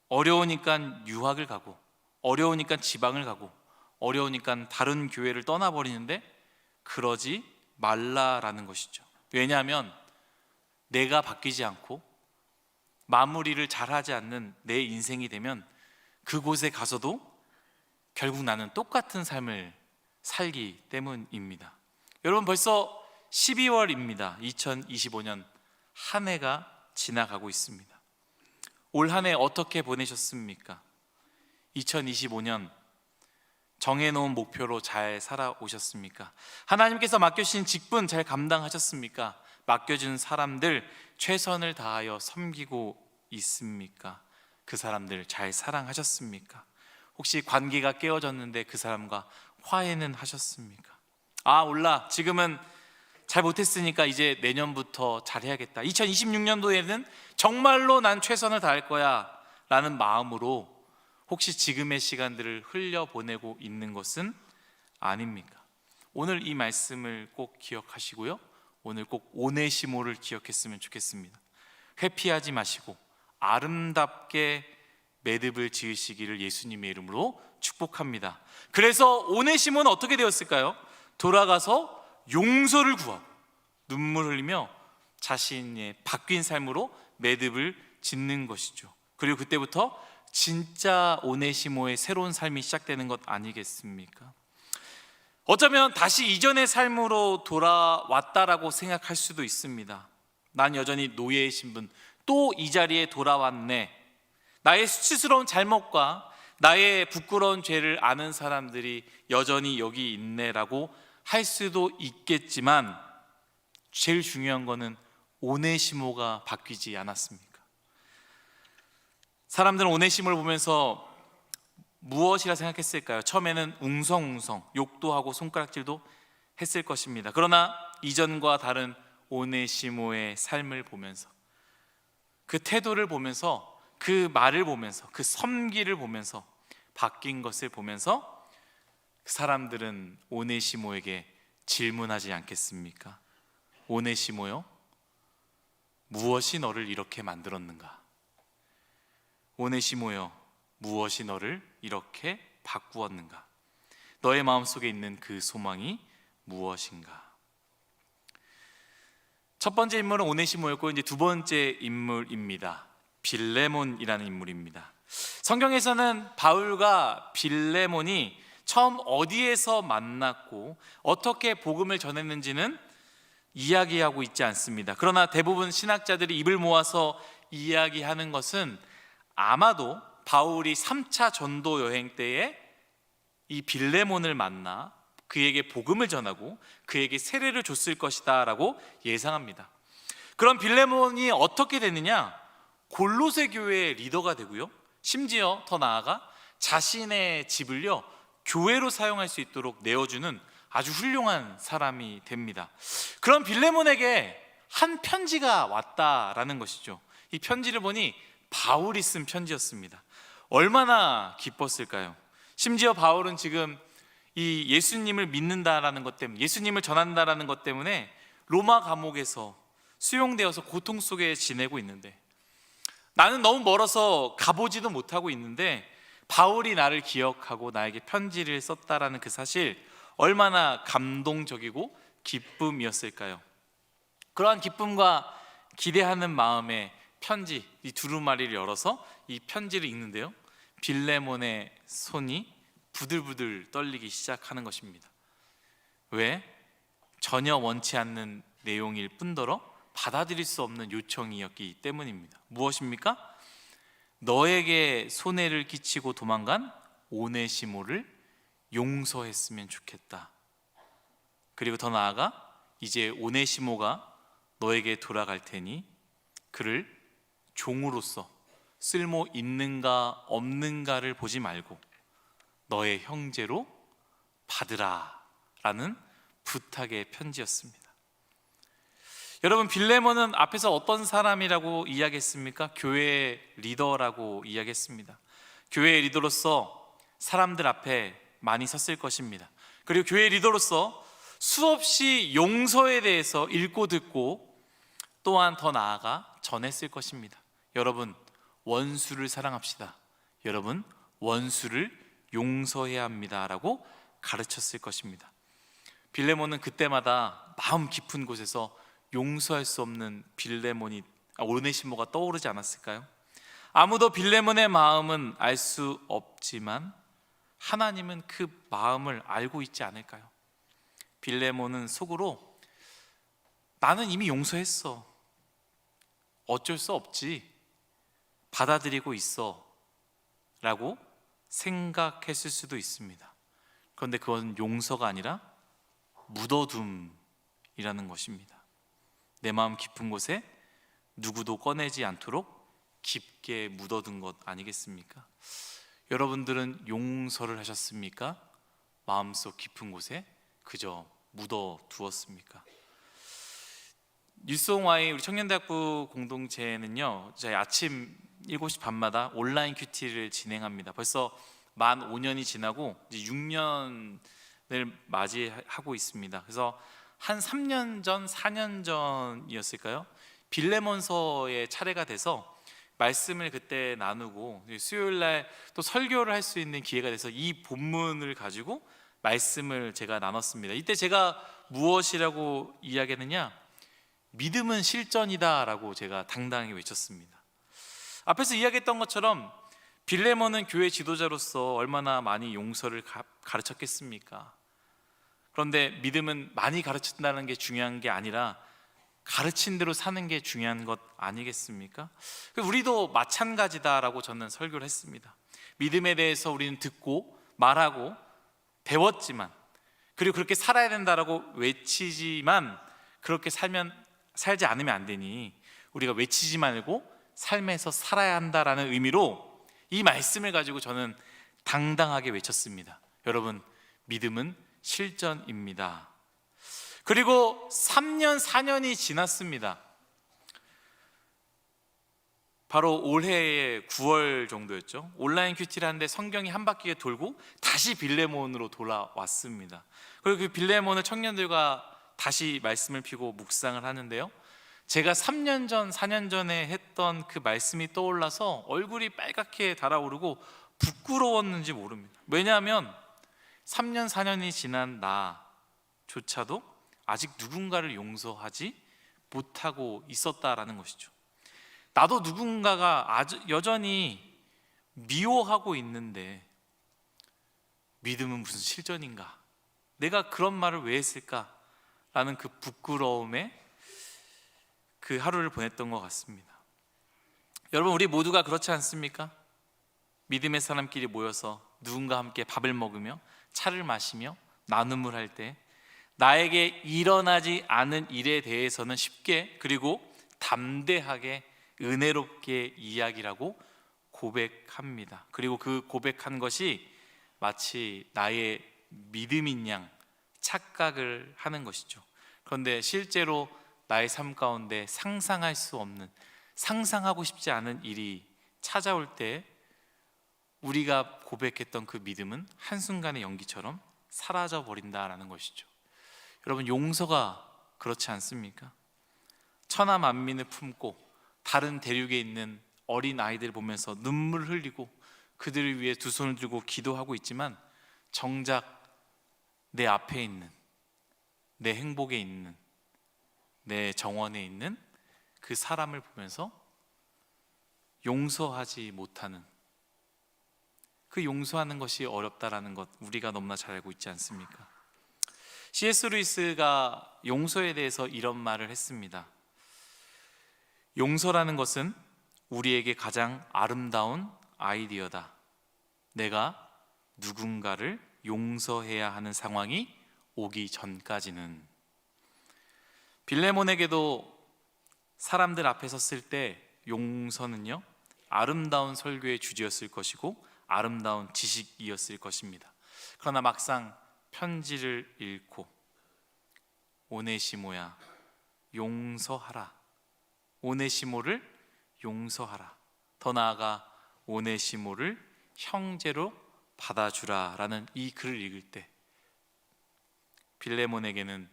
어려우니까 유학을 가고, 어려우니까 지방을 가고, 어려우니까 다른 교회를 떠나버리는데 그러지 말라라는 것이죠. 왜냐하면 내가 바뀌지 않고 마무리를 잘하지 않는 내 인생이 되면 그곳에 가서도 결국 나는 똑같은 삶을 살기 때문입니다. 여러분, 벌써 12월입니다. 2025년 한 해가 지나가고 있습니다. 올 한 해 어떻게 보내셨습니까? 2025년 정해놓은 목표로 잘 살아오셨습니까? 하나님께서 맡겨주신 직분 잘 감당하셨습니까? 맡겨준 사람들 최선을 다하여 섬기고 있습니까? 그 사람들 잘 사랑하셨습니까? 혹시 관계가 깨어졌는데 그 사람과 화해는 하셨습니까? 아, 몰라, 지금은 잘 못했으니까 이제 내년부터 잘해야겠다, 2026년도에는 정말로 난 최선을 다할 거야 라는 마음으로 혹시 지금의 시간들을 흘려보내고 있는 것은 아닙니까? 오늘 이 말씀을 꼭 기억하시고요, 오늘 꼭 오네시모를 기억했으면 좋겠습니다. 회피하지 마시고 아름답게 매듭을 지으시기를 예수님의 이름으로 축복합니다. 그래서 오네시모는 어떻게 되었을까요? 돌아가서 용서를 구하고 눈물 흘리며 자신의 바뀐 삶으로 매듭을 짓는 것이죠. 그리고 그때부터 진짜 오네시모의 새로운 삶이 시작되는 것 아니겠습니까? 어쩌면 다시 이전의 삶으로 돌아왔다라고 생각할 수도 있습니다. 난 여전히 노예의 신분, 또 이 자리에 돌아왔네. 나의 수치스러운 잘못과 나의 부끄러운 죄를 아는 사람들이 여전히 여기 있네라고 할 수도 있겠지만, 제일 중요한 거는 오네시모가 바뀌지 않았습니까? 사람들은 오네시모를 보면서 무엇이라 생각했을까요? 처음에는 웅성웅성 욕도 하고 손가락질도 했을 것입니다. 그러나 이전과 다른 오네시모의 삶을 보면서, 그 태도를 보면서, 그 말을 보면서, 그 섬기를 보면서, 바뀐 것을 보면서 사람들은 오네시모에게 질문하지 않겠습니까? 오네시모요, 무엇이 너를 이렇게 만들었는가? 오네시모요, 무엇이 너를 이렇게 바꾸었는가? 너의 마음속에 있는 그 소망이 무엇인가? 첫 번째 인물은 오네시모였고, 이제 두 번째 인물입니다. 빌레몬이라는 인물입니다. 성경에서는 바울과 빌레몬이 처음 어디에서 만났고 어떻게 복음을 전했는지는 이야기하고 있지 않습니다. 그러나 대부분 신학자들이 입을 모아서 이야기하는 것은 아마도 바울이 3차 전도 여행 때에 이 빌레몬을 만나 그에게 복음을 전하고 그에게 세례를 줬을 것이다 라고 예상합니다. 그럼 빌레몬이 어떻게 됐느냐? 골로새 교회의 리더가 되고요, 심지어 더 나아가 자신의 집을요 교회로 사용할 수 있도록 내어주는 아주 훌륭한 사람이 됩니다. 그럼 빌레몬에게 한 편지가 왔다라는 것이죠. 이 편지를 보니 바울이 쓴 편지였습니다. 얼마나 기뻤을까요? 심지어 바울은 지금 이 예수님을 믿는다라는 것 때문에, 예수님을 전한다라는 것 때문에 로마 감옥에서 수용되어서 고통 속에 지내고 있는데, 나는 너무 멀어서 가보지도 못하고 있는데 바울이 나를 기억하고 나에게 편지를 썼다라는 그 사실, 얼마나 감동적이고 기쁨이었을까요? 그러한 기쁨과 기대하는 마음에 편지, 이 두루마리를 열어서 이 편지를 읽는데요, 빌레몬의 손이 부들부들 떨리기 시작하는 것입니다. 왜? 전혀 원치 않는 내용일 뿐더러 받아들일 수 없는 요청이었기 때문입니다. 무엇입니까? 너에게 손해를 끼치고 도망간 오네시모를 용서했으면 좋겠다. 그리고 더 나아가 이제 오네시모가 너에게 돌아갈 테니 그를 종으로서 쓸모 있는가 없는가를 보지 말고 너의 형제로 받으라 라는 부탁의 편지였습니다. 여러분, 빌레몬은 앞에서 어떤 사람이라고 이야기했습니까? 교회의 리더라고 이야기했습니다. 교회의 리더로서 사람들 앞에 많이 섰을 것입니다. 그리고 교회의 리더로서 수없이 용서에 대해서 읽고 듣고 또한 더 나아가 전했을 것입니다. 여러분, 원수를 사랑합시다. 여러분, 원수를 용서해야 합니다 라고 가르쳤을 것입니다. 빌레몬은 그때마다 마음 깊은 곳에서 용서할 수 없는 오네시모가 떠오르지 않았을까요? 아무도 빌레몬의 마음은 알 수 없지만 하나님은 그 마음을 알고 있지 않을까요? 빌레몬은 속으로 나는 이미 용서했어, 어쩔 수 없지, 받아들이고 있어 라고 생각했을 수도 있습니다. 그런데 그건 용서가 아니라 묻어둠이라는 것입니다. 내 마음 깊은 곳에 누구도 꺼내지 않도록 깊게 묻어둔 것 아니겠습니까? 여러분들은 용서를 하셨습니까? 마음속 깊은 곳에 그저 묻어두었습니까? 뉴스온Y 우리 청년대학부 공동체는요, 저희 아침 7시 반마다 온라인 큐티를 진행합니다. 벌써 만 5년이 지나고 이제 6년을 맞이하고 있습니다. 그래서 한 3년 전, 4년 전이었을까요? 빌레몬서의 차례가 돼서 말씀을 그때 나누고 수요일 날 또 설교를 할 수 있는 기회가 돼서 이 본문을 가지고 말씀을 제가 나눴습니다. 이때 제가 무엇이라고 이야기했느냐? 믿음은 실전이다 라고 제가 당당히 외쳤습니다. 앞에서 이야기했던 것처럼 빌레몬은 교회 지도자로서 얼마나 많이 용서를 가르쳤겠습니까? 그런데 믿음은 많이 가르친다는 게 중요한 게 아니라 가르친 대로 사는 게 중요한 것 아니겠습니까? 우리도 마찬가지다라고 저는 설교를 했습니다. 믿음에 대해서 우리는 듣고 말하고 배웠지만, 그리고 그렇게 살아야 된다라고 외치지만 그렇게 살지 않으면 안 되니 우리가 외치지 말고 삶에서 살아야 한다라는 의미로 이 말씀을 가지고 저는 당당하게 외쳤습니다. 여러분, 믿음은 실전입니다. 그리고 3년, 4년이 지났습니다. 바로 올해의 9월 정도였죠. 온라인 큐티를 하는데 성경이 한 바퀴에 돌고 다시 빌레몬으로 돌아왔습니다. 그리고 그 빌레몬을 청년들과 다시 말씀을 피고 묵상을 하는데요, 제가 3년 전, 4년 전에 했던 그 말씀이 떠올라서 얼굴이 빨갛게 달아오르고 부끄러웠는지 모릅니다. 왜냐하면 3년, 4년이 지난 나조차도 아직 누군가를 용서하지 못하고 있었다라는 것이죠. 나도 누군가가 아주 여전히 미워하고 있는데 믿음은 무슨 실전인가? 내가 그런 말을 왜 했을까라는 그 부끄러움에 그 하루를 보냈던 것 같습니다. 여러분, 우리 모두가 그렇지 않습니까? 믿음의 사람끼리 모여서 누군가 함께 밥을 먹으며 차를 마시며 나눔을 할 때 나에게 일어나지 않은 일에 대해서는 쉽게 그리고 담대하게 은혜롭게 이야기라고 고백합니다. 그리고 그 고백한 것이 마치 나의 믿음인 양 착각을 하는 것이죠. 그런데 실제로 나의 삶 가운데 상상할 수 없는, 상상하고 싶지 않은 일이 찾아올 때 우리가 고백했던 그 믿음은 한순간의 연기처럼 사라져 버린다라는 것이죠. 여러분, 용서가 그렇지 않습니까? 천하 만민을 품고 다른 대륙에 있는 어린 아이들 보면서 눈물 흘리고 그들을 위해 두 손을 들고 기도하고 있지만 정작 내 앞에 있는, 내 행복에 있는, 내 정원에 있는 그 사람을 보면서 용서하지 못하는, 그 용서하는 것이 어렵다라는 것 우리가 너무나 잘 알고 있지 않습니까? C.S. 루이스가 용서에 대해서 이런 말을 했습니다. 용서라는 것은 우리에게 가장 아름다운 아이디어다. 내가 누군가를 용서해야 하는 상황이 오기 전까지는. 빌레몬에게도 사람들 앞에 섰을 때 용서는요, 아름다운 설교의 주제였을 것이고 아름다운 지식이었을 것입니다. 그러나 막상 편지를 읽고 오네시모야 용서하라, 오네시모를 용서하라, 더 나아가 오네시모를 형제로 받아주라 라는 이 글을 읽을 때 빌레몬에게는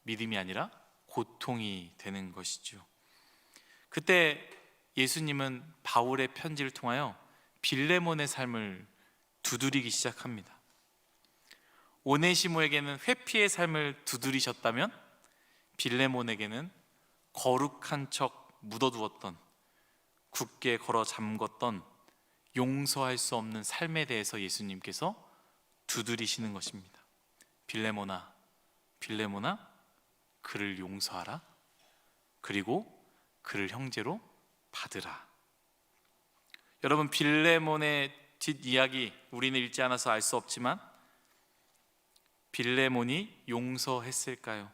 믿음이 아니라 고통이 되는 것이죠. 그때 예수님은 바울의 편지를 통하여 빌레몬의 삶을 두드리기 시작합니다. 오네시모에게는 회피의 삶을 두드리셨다면 빌레몬에게는 거룩한 척 묻어두었던, 굳게 걸어 잠궜던 용서할 수 없는 삶에 대해서 예수님께서 두드리시는 것입니다. 빌레몬아, 빌레몬아, 그를 용서하라. 그리고 그를 형제로 받으라. 여러분, 빌레몬의 뒷이야기 우리는 읽지 않아서 알 수 없지만 빌레몬이 용서했을까요?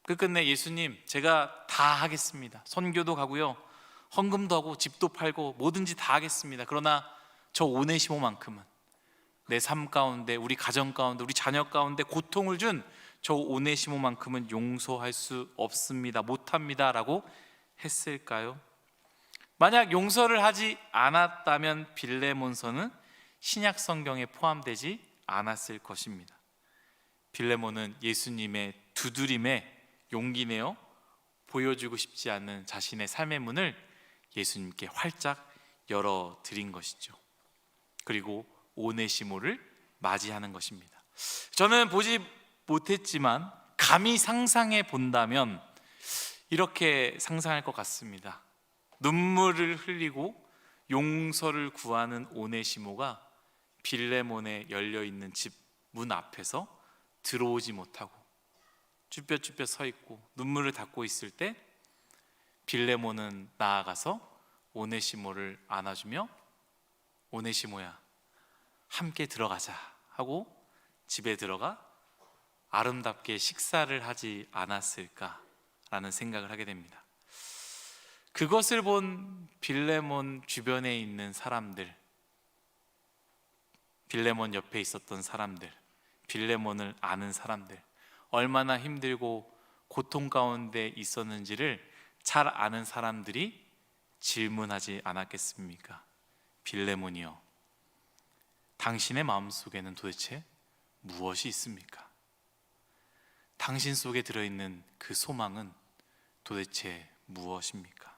끝끝내 예수님, 제가 다 하겠습니다. 선교도 가고요, 헌금도 하고 집도 팔고 뭐든지 다 하겠습니다. 그러나 저 오네시모만큼은 내 삶 가운데, 우리 가정 가운데, 우리 자녀 가운데 고통을 준 저 오네시모만큼은 용서할 수 없습니다, 못합니다 라고 했을까요? 만약 용서를 하지 않았다면 빌레몬서는 신약 성경에 포함되지 않았을 것입니다. 빌레몬은 예수님의 두드림에 용기 내어 보여주고 싶지 않는 자신의 삶의 문을 예수님께 활짝 열어드린 것이죠. 그리고 오네시모를 맞이하는 것입니다. 저는 보지 못했지만 감히 상상해 본다면 이렇게 상상할 것 같습니다. 눈물을 흘리고 용서를 구하는 오네시모가 빌레몬에 열려있는 집 문 앞에서 들어오지 못하고 쭈뼛쭈뼛 서 있고 눈물을 닦고 있을 때 빌레몬은 나아가서 오네시모를 안아주며 오네시모야 함께 들어가자 하고 집에 들어가 아름답게 식사를 하지 않았을까라는 생각을 하게 됩니다. 그것을 본 빌레몬 주변에 있는 사람들, 빌레몬 옆에 있었던 사람들, 빌레몬을 아는 사람들, 얼마나 힘들고 고통 가운데 있었는지를 잘 아는 사람들이 질문하지 않았겠습니까? 빌레몬이여, 당신의 마음속에는 도대체 무엇이 있습니까? 당신 속에 들어있는 그 소망은 도대체 무엇입니까?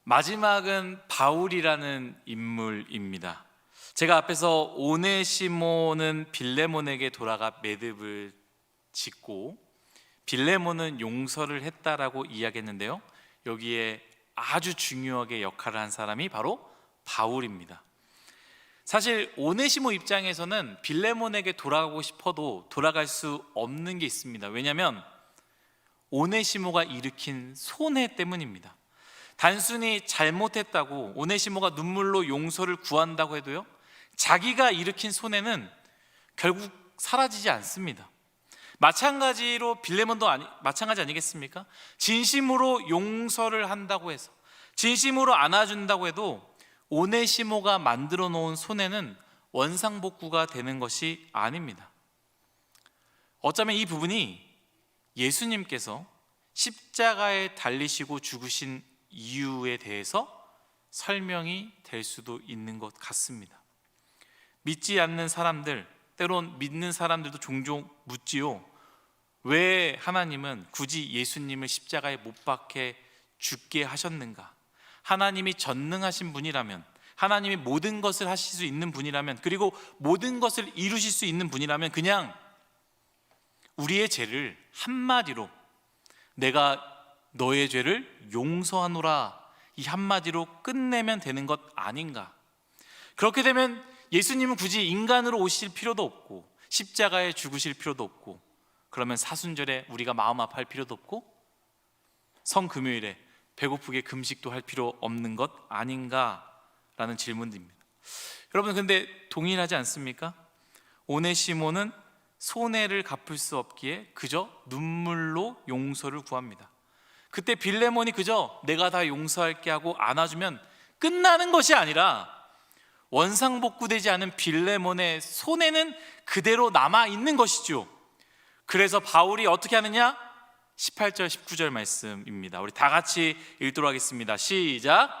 마지막은 바울이라는 인물입니다. 제가 앞에서 오네시모는 빌레몬에게 돌아가 매듭을 짓고 빌레몬은 용서를 했다라고 이야기했는데요, 여기에 아주 중요하게 역할을 한 사람이 바로 바울입니다. 사실 오네시모 입장에서는 빌레몬에게 돌아가고 싶어도 돌아갈 수 없는 게 있습니다. 왜냐하면 오네시모가 일으킨 손해 때문입니다. 단순히 잘못했다고 오네시모가 눈물로 용서를 구한다고 해도요, 자기가 일으킨 손해는 결국 사라지지 않습니다. 마찬가지로 빌레몬도 마찬가지 아니겠습니까? 진심으로 용서를 한다고 해서, 진심으로 안아준다고 해도 오네시모가 만들어 놓은 손해는 원상복구가 되는 것이 아닙니다. 어쩌면 이 부분이 예수님께서 십자가에 달리시고 죽으신 이유에 대해서 설명이 될 수도 있는 것 같습니다. 믿지 않는 사람들, 때론 믿는 사람들도 종종 묻지요. 왜 하나님은 굳이 예수님을 십자가에 못 박혀 죽게 하셨는가? 하나님이 전능하신 분이라면, 하나님이 모든 것을 하실 수 있는 분이라면, 그리고 모든 것을 이루실 수 있는 분이라면 그냥 우리의 죄를 한마디로 내가 너의 죄를 용서하노라, 이 한마디로 끝내면 되는 것 아닌가? 그렇게 되면 예수님은 굳이 인간으로 오실 필요도 없고 십자가에 죽으실 필요도 없고, 그러면 사순절에 우리가 마음 아파할 필요도 없고 성금요일에 배고프게 금식도 할 필요 없는 것 아닌가라는 질문입니다. 여러분, 근데 동일하지 않습니까? 오네시모는 손해를 갚을 수 없기에 그저 눈물로 용서를 구합니다. 그때 빌레몬이 그저 내가 다 용서할게 하고 안아주면 끝나는 것이 아니라 원상복구되지 않은 빌레몬의 손해는 그대로 남아있는 것이죠. 그래서 바울이 어떻게 하느냐? 18절 19절 말씀입니다. 우리 다 같이 읽도록 하겠습니다. 시작.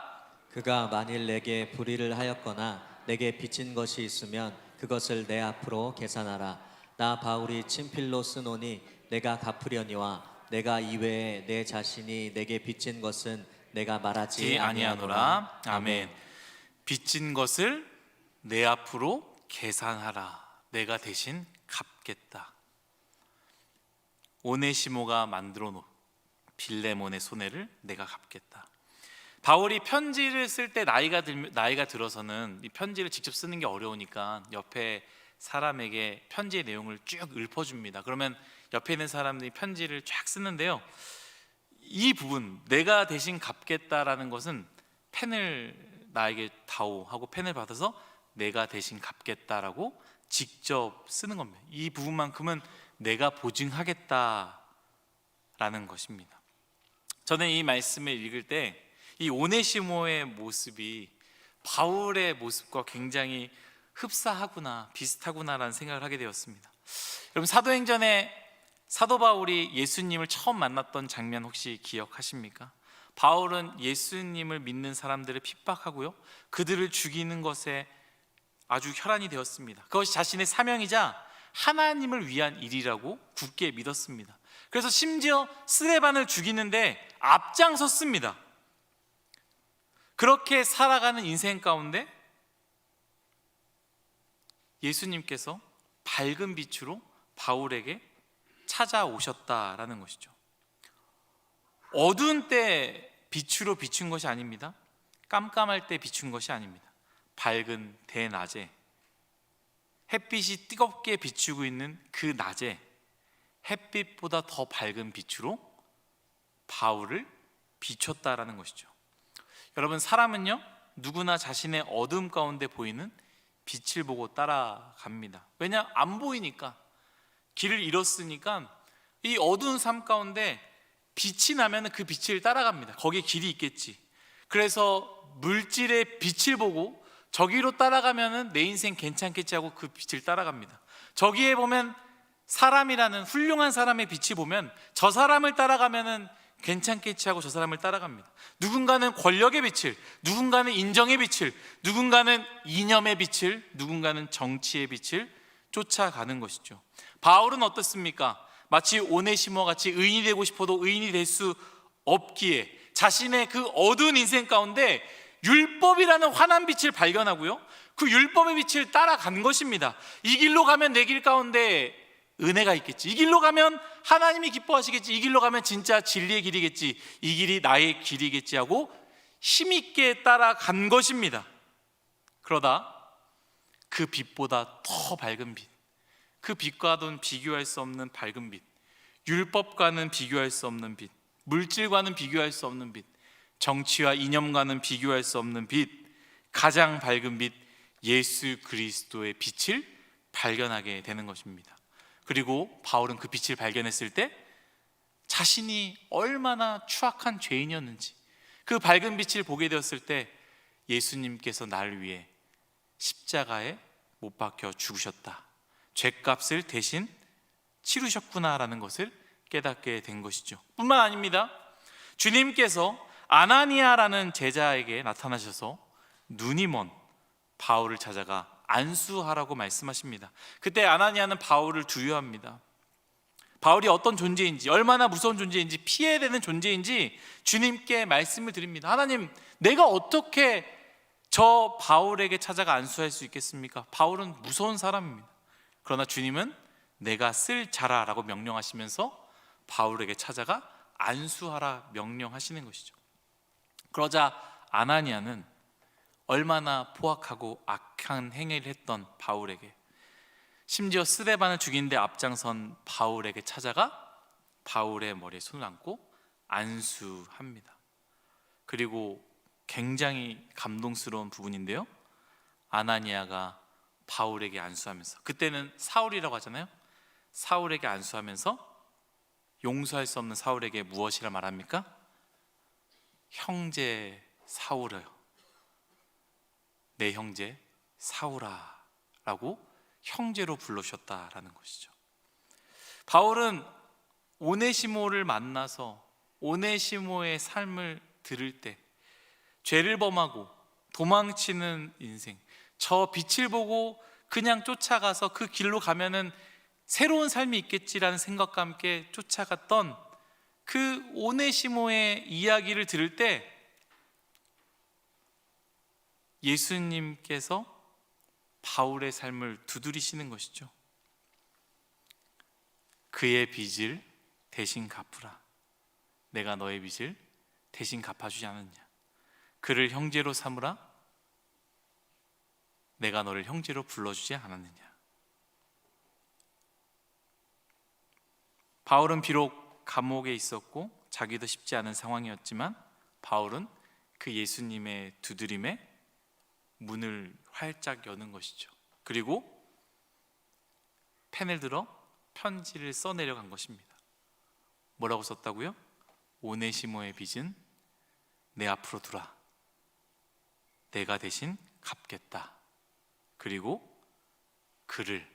그가 만일 내게 불의를 하였거나 내게 빚진 것이 있으면 그것을 내 앞으로 계산하라. 나 바울이 친필로 쓰노니 내가 갚으려니와 내가 이외에 내 자신이 내게 빚진 것은 내가 말하지 아니하노라. 아멘. 빚진 것을 내 앞으로 계산하라. 내가 대신 갚겠다. 오네시모가 만들어 놓은 빌레몬의 손해를 내가 갚겠다. 바울이 편지를 쓸 때 나이가 들어서는 이 편지를 직접 쓰는 게 어려우니까 옆에 사람에게 편지의 내용을 쭉 읊어줍니다. 그러면 옆에 있는 사람들이 편지를 쫙 쓰는데요, 이 부분 내가 대신 갚겠다라는 것은 펜을 나에게 다오 하고 펜을 받아서 내가 대신 갚겠다라고 직접 쓰는 겁니다. 이 부분만큼은 내가 보증하겠다라는 것입니다. 저는 이 말씀을 읽을 때 이 오네시모의 모습이 바울의 모습과 굉장히 흡사하구나, 비슷하구나라는 생각을 하게 되었습니다. 여러분, 사도행전에 사도 바울이 예수님을 처음 만났던 장면 혹시 기억하십니까? 바울은 예수님을 믿는 사람들을 핍박하고요, 그들을 죽이는 것에 아주 혈안이 되었습니다. 그것이 자신의 사명이자 하나님을 위한 일이라고 굳게 믿었습니다. 그래서 심지어 스데반을 죽이는데 앞장섰습니다. 그렇게 살아가는 인생 가운데 예수님께서 밝은 빛으로 바울에게 찾아오셨다라는 것이죠. 어두운 때 빛으로 비춘 것이 아닙니다. 깜깜할 때 비춘 것이 아닙니다. 밝은 대낮에 햇빛이 뜨겁게 비추고 있는 그 낮에 햇빛보다 더 밝은 빛으로 바울을 비췄다라는 것이죠. 여러분, 사람은요 누구나 자신의 어둠 가운데 보이는 빛을 보고 따라갑니다. 왜냐? 안 보이니까. 길을 잃었으니까 이 어두운 삶 가운데 빛이 나면 그 빛을 따라갑니다. 거기에 길이 있겠지. 그래서 물질의 빛을 보고 저기로 따라가면 내 인생 괜찮겠지 하고 그 빛을 따라갑니다. 저기에 보면 사람이라는 훌륭한 사람의 빛이 보면 저 사람을 따라가면 괜찮겠지 하고 저 사람을 따라갑니다. 누군가는 권력의 빛을, 누군가는 인정의 빛을, 누군가는 이념의 빛을, 누군가는 정치의 빛을 쫓아가는 것이죠. 바울은 어떻습니까? 마치 오네시모 같이 의인이 되고 싶어도 의인이 될 수 없기에 자신의 그 어두운 인생 가운데 율법이라는 환한 빛을 발견하고요, 그 율법의 빛을 따라간 것입니다. 이 길로 가면 내 길 가운데 은혜가 있겠지, 이 길로 가면 하나님이 기뻐하시겠지, 이 길로 가면 진짜 진리의 길이겠지, 이 길이 나의 길이겠지 하고 힘있게 따라간 것입니다. 그러다 그 빛보다 더 밝은 빛, 그 빛과는 비교할 수 없는 밝은 빛, 율법과는 비교할 수 없는 빛, 물질과는 비교할 수 없는 빛, 정치와 이념과는 비교할 수 없는 빛, 가장 밝은 빛 예수 그리스도의 빛을 발견하게 되는 것입니다. 그리고 바울은 그 빛을 발견했을 때 자신이 얼마나 추악한 죄인이었는지, 그 밝은 빛을 보게 되었을 때 예수님께서 나를 위해 십자가에 못 박혀 죽으셨다, 죄값을 대신 치르셨구나라는 것을 깨닫게 된 것이죠. 뿐만 아닙니다. 주님께서 아나니아라는 제자에게 나타나셔서 눈이 먼 바울을 찾아가 안수하라고 말씀하십니다. 그때 아나니아는 바울을 두려워합니다. 바울이 어떤 존재인지, 얼마나 무서운 존재인지, 피해야 되는 존재인지 주님께 말씀을 드립니다. 하나님, 내가 어떻게 저 바울에게 찾아가 안수할 수 있겠습니까? 바울은 무서운 사람입니다. 그러나 주님은 내가 쓸 자라라고 명령하시면서 바울에게 찾아가 안수하라 명령하시는 것이죠. 그러자 아나니아는 얼마나 포악하고 악한 행위를 했던 바울에게, 심지어 스데반을 죽인 데 앞장선 바울에게 찾아가 바울의 머리에 손을 얹고 안수합니다. 그리고 굉장히 감동스러운 부분인데요, 아나니아가 바울에게 안수하면서, 그때는 사울이라고 하잖아요. 사울에게 안수하면서 용서할 수 없는 사울에게 무엇이라 말합니까? 형제 사울아요, 내 형제 사울아 라고 형제로 불러주셨다라는 것이죠. 바울은 오네시모를 만나서 오네시모의 삶을 들을 때 죄를 범하고 도망치는 인생, 저 빛을 보고 그냥 쫓아가서 그 길로 가면은 새로운 삶이 있겠지라는 생각과 함께 쫓아갔던 그 오네시모의 이야기를 들을 때 예수님께서 바울의 삶을 두드리시는 것이죠. 그의 빚을 대신 갚으라, 내가 너의 빚을 대신 갚아주지 않았냐, 그를 형제로 삼으라, 내가 너를 형제로 불러주지 않았느냐. 바울은 비록 감옥에 있었고 자기도 쉽지 않은 상황이었지만 바울은 그 예수님의 두드림에 문을 활짝 여는 것이죠. 그리고 펜을 들어 편지를 써내려간 것입니다. 뭐라고 썼다고요? 오네시모의 빚은 내 앞으로 두라, 내가 대신 갚겠다. 그리고 그를,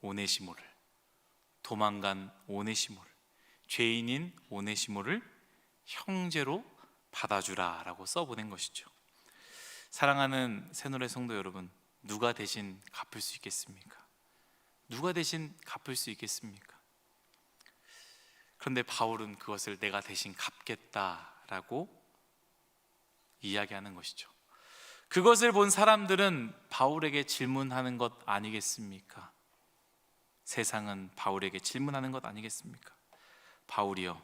오네시모를, 도망간 오네시모를, 죄인인 오네시모를 형제로 받아주라 라고 써보낸 것이죠. 사랑하는 새노래 성도 여러분, 누가 대신 갚을 수 있겠습니까? 누가 대신 갚을 수 있겠습니까? 그런데 바울은 그것을 내가 대신 갚겠다라고 이야기하는 것이죠. 그것을 본 사람들은 바울에게 질문하는 것 아니겠습니까? 세상은 바울에게 질문하는 것 아니겠습니까? 바울이여,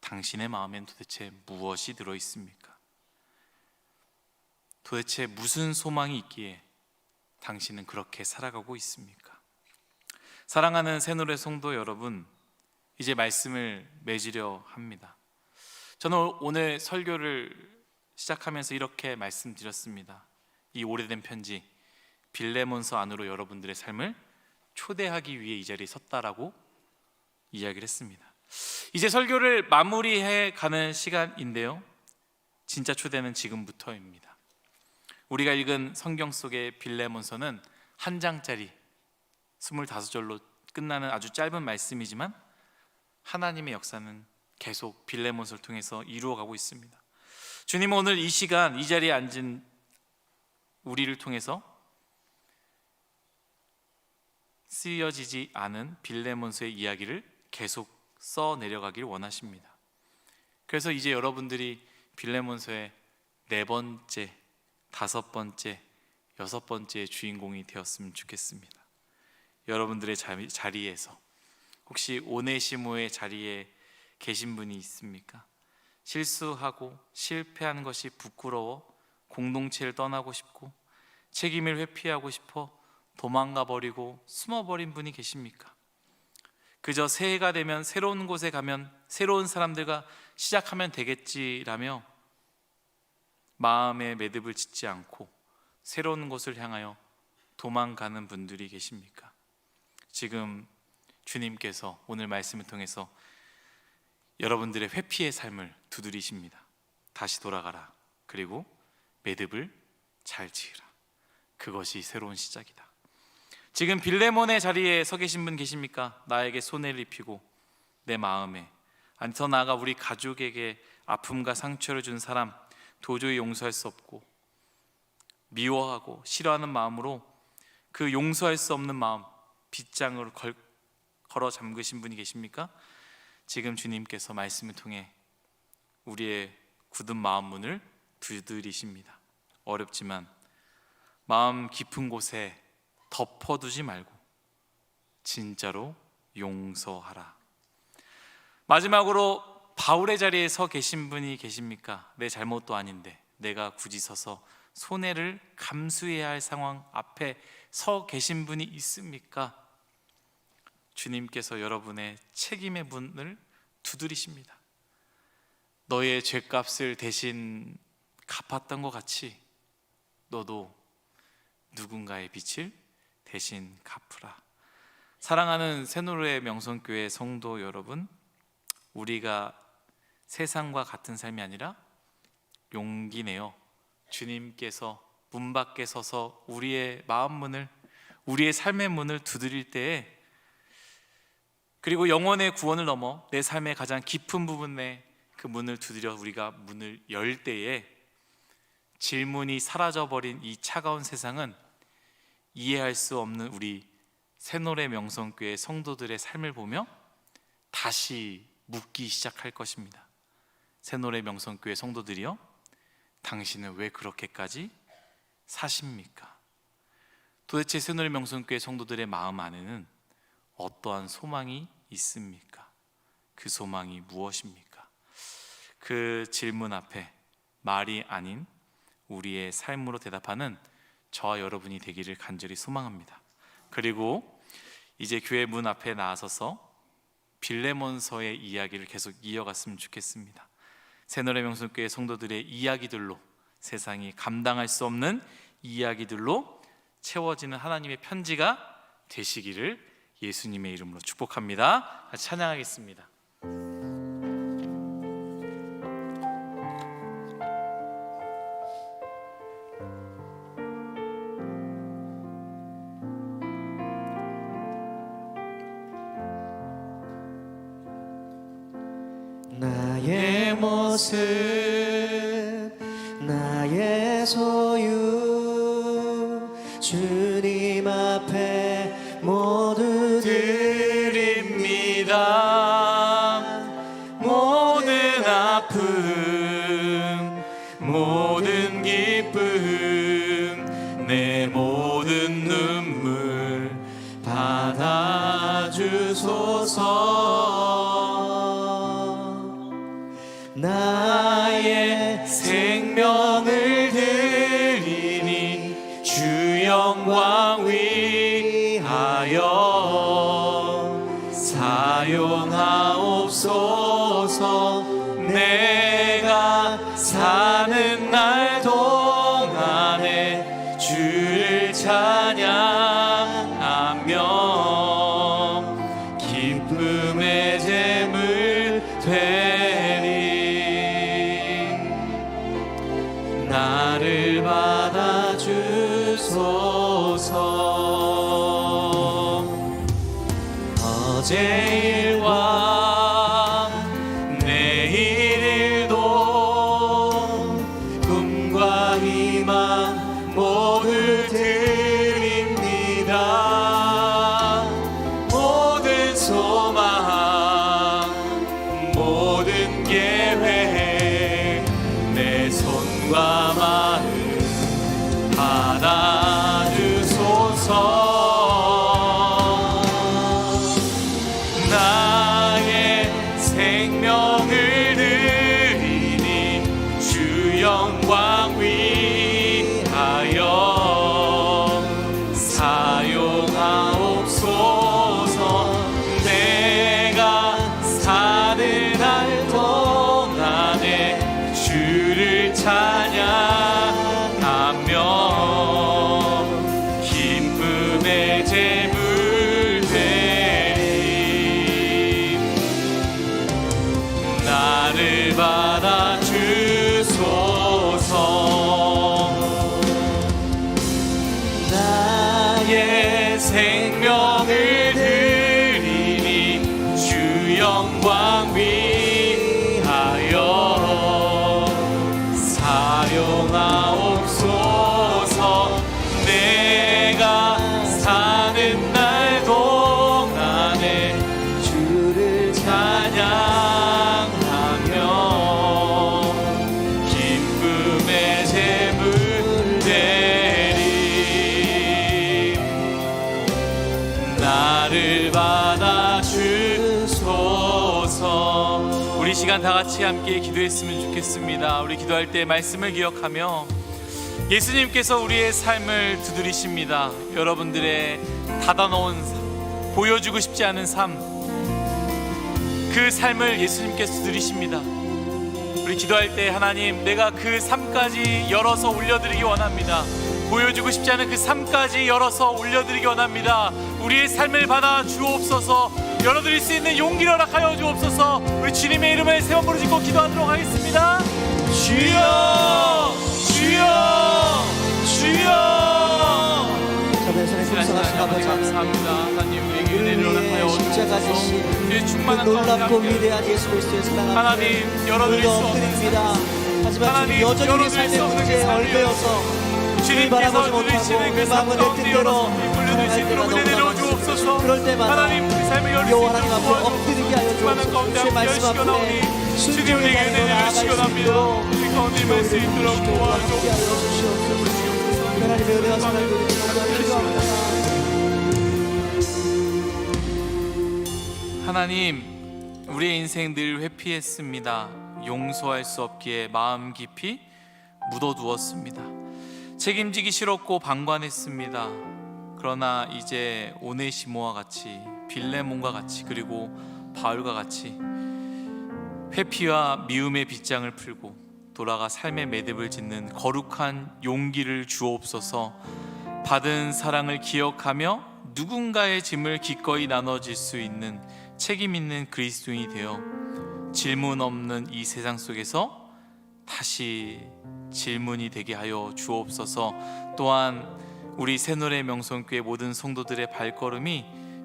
당신의 마음엔 도대체 무엇이 들어 있습니까? 도대체 무슨 소망이 있기에 당신은 그렇게 살아가고 있습니까? 사랑하는 새노래 성도 여러분, 이제 말씀을 맺으려 합니다. 저는 오늘 설교를 시작하면서 이렇게 말씀드렸습니다. 이 오래된 편지 빌레몬서 안으로 여러분들의 삶을 초대하기 위해 이 자리에 섰다라고 이야기를 했습니다. 이제 설교를 마무리해 가는 시간인데요, 진짜 초대는 지금부터입니다. 우리가 읽은 성경 속의 빌레몬서는 한 장짜리 25절로 끝나는 아주 짧은 말씀이지만 하나님의 역사는 계속 빌레몬서를 통해서 이루어가고 있습니다. 주님은 오늘 이 시간 이 자리에 앉은 우리를 통해서 쓰여지지 않은 빌레몬서의 이야기를 계속 써 내려가길 원하십니다. 그래서 이제 여러분들이 빌레몬서의 4번째, 5번째, 6번째 주인공이 되었으면 좋겠습니다. 여러분들의 자리에서 혹시 오네시모의 자리에 계신 분이 있습니까? 실수하고 실패하는 것이 부끄러워 공동체를 떠나고 싶고 책임을 회피하고 싶어 도망가 버리고 숨어버린 분이 계십니까? 그저 새해가 되면 새로운 곳에 가면 새로운 사람들과 시작하면 되겠지라며 마음의 매듭을 짓지 않고 새로운 곳을 향하여 도망가는 분들이 계십니까? 지금 주님께서 오늘 말씀을 통해서 여러분들의 회피의 삶을 두드리십니다. 다시 돌아가라. 그리고 매듭을 잘 지으라. 그것이 새로운 시작이다. 지금 빌레몬의 자리에 서 계신 분 계십니까? 나에게 손해를 입히고 내 마음에, 아니 더 나아가 우리 가족에게 아픔과 상처를 준 사람 도저히 용서할 수 없고 미워하고 싫어하는 마음으로 그 용서할 수 없는 마음 빗장으로 걸어 잠그신 분이 계십니까? 지금 주님께서 말씀을 통해 우리의 굳은 마음 문을 두드리십니다. 어렵지만 마음 깊은 곳에 덮어두지 말고 진짜로 용서하라. 마지막으로 바울의 자리에 서 계신 분이 계십니까? 내 잘못도 아닌데 내가 굳이 서서 손해를 감수해야 할 상황 앞에 서 계신 분이 있습니까? 주님께서 여러분의 책임의 문을 두드리십니다. 너의 죄값을 대신 갚았던 것 같이 너도 누군가의 빚을 대신 갚으라. 사랑하는 새노래 명성교회 성도 여러분, 우리가 세상과 같은 삶이 아니라 용기 내어 주님께서 문 밖에 서서 우리의 마음 문을, 우리의 삶의 문을 두드릴 때에, 그리고 영혼의 구원을 넘어 내 삶의 가장 깊은 부분에 그 문을 두드려 우리가 문을 열 때에 질문이 사라져버린 이 차가운 세상은 이해할 수 없는 우리 새노래 명성교회 성도들의 삶을 보며 다시 묻기 시작할 것입니다. 새노래 명성교회 성도들이여, 당신은 왜 그렇게까지 사십니까? 도대체 새노래 명성교회 성도들의 마음 안에는 어떠한 소망이 있습니까? 그 소망이 무엇입니까? 그 질문 앞에 말이 아닌 우리의 삶으로 대답하는 저와 여러분이 되기를 간절히 소망합니다. 그리고 이제 교회 문 앞에 나아서서 빌레몬서의 이야기를 계속 이어갔으면 좋겠습니다. 새노래 명성교회 성도들의 이야기들로, 세상이 감당할 수 없는 이야기들로 채워지는 하나님의 편지가 되시기를 예수님의 이름으로 축복합니다. 같이 찬양하겠습니다. 나의 모습, 나의 소유, 주님 앞에 모두 드립니다. 모든 아픔, 모든 기쁨, 내 모든 눈물 받아주소서. 나의 생명을 드리니 주 영광 위하여 사용하옵소서. 내가 사는 날 동안에 주를 찬양하며 기쁨의 제물 되리. 나를 받아주소서. 어제 일과 내일 일도 꿈과 희망 모두 드립니다. 모든 소망 모든 계획 내 손과 마음 받아주소서. 나의 생명을 드리니 주 영광 위하여 사용하옵소서. 내가 사는 날 동안에 주를 찬양하며 기쁨의 제물 되리. 나를 받아주소서. 나의 생명을 드리니 주 영광 위하여 사용하옵소서. 내가 사는 날 동안에 주를 찬양하며 기쁨의 제물 되리. 나를 받아주소서. 우리 시간 다 같이 함께 기도했으면 좋겠습니다. 우리 기도할 때 말씀을 기억하며 예수님께서 우리의 삶을 두드리십니다. 여러분들의 닫아놓은 삶, 보여주고 싶지 않은 삶, 그 삶을 예수님께서 두드리십니다. 우리 기도할 때 하나님, 내가 그 삶까지 열어서 올려드리기 원합니다. 보여주고 싶지 않은 그 삶까지 열어서 올려드리기 원합니다. 우리의 삶을 받아 주옵소서. 열어드릴 수 있는 용기를 허락하여 주옵소서. 우리 주님의 이름을 세 번 부르짖고 기도하도록 하겠습니다. 주여, 주여, 주여. 저변선에 풍성하신 아버지 감사합니다. 하나님, 우리에게 은혜를 허락하여 십자가 주옵소서. 지신 이 그 충만한 놀랍고 가운데 위대한 예수 그리스도의 사랑 하나님, 열어드릴 수 없는 엎드립니다. 하지만 하나님, 지금 여전히 우리 열어드릴 삶의 수 없는 문제에 삶을 얼매여서 주님께서 바라보지 못하고 누리시는 그 내 삶 마음을 가운데 내 뜻대로 열어서 물려줄 수 있도록 은혜 내려 주옵소서. 그럴 때마다 하나님, 우리 삶을 열릴 수 여호와 하나님 있도록 앞에 엎드리게 하여 충만한 주옵소서. 가운데 주의 함께 말씀 열시고 앞에 나오니 순종의 주님에게 자리로 은혜를 나아갈 주시고 수 납니다. 있도록 우리 가운데 임할 수 있도록 함께 하여 도와주옵소서. 주시옵소서. 하나님의 은혜와 사랑을 기도합니다. 하나님, 우리의 인생 늘 회피했습니다. 용서할 수 없기에 마음 깊이 묻어두었습니다. 책임지기 싫었고 방관했습니다. 그러나 이제 오네시모와 같이, 빌레몬과 같이, 그리고 바울과 같이 회피와 미움의 빗장을 풀고 돌아가 삶의 매듭을 짓는 거룩한 용기를 주옵소서. 받은 사랑을 기억하며 누군가의 짐을 기꺼이 나눠질 수 있는 책임 있는 그리스도인이 되어 질문 없는 이 세상 속에서 다시 질문이 되게 하여 주옵소서. 또한 우리 새노래 명성교회 모든 성도들의 발걸음이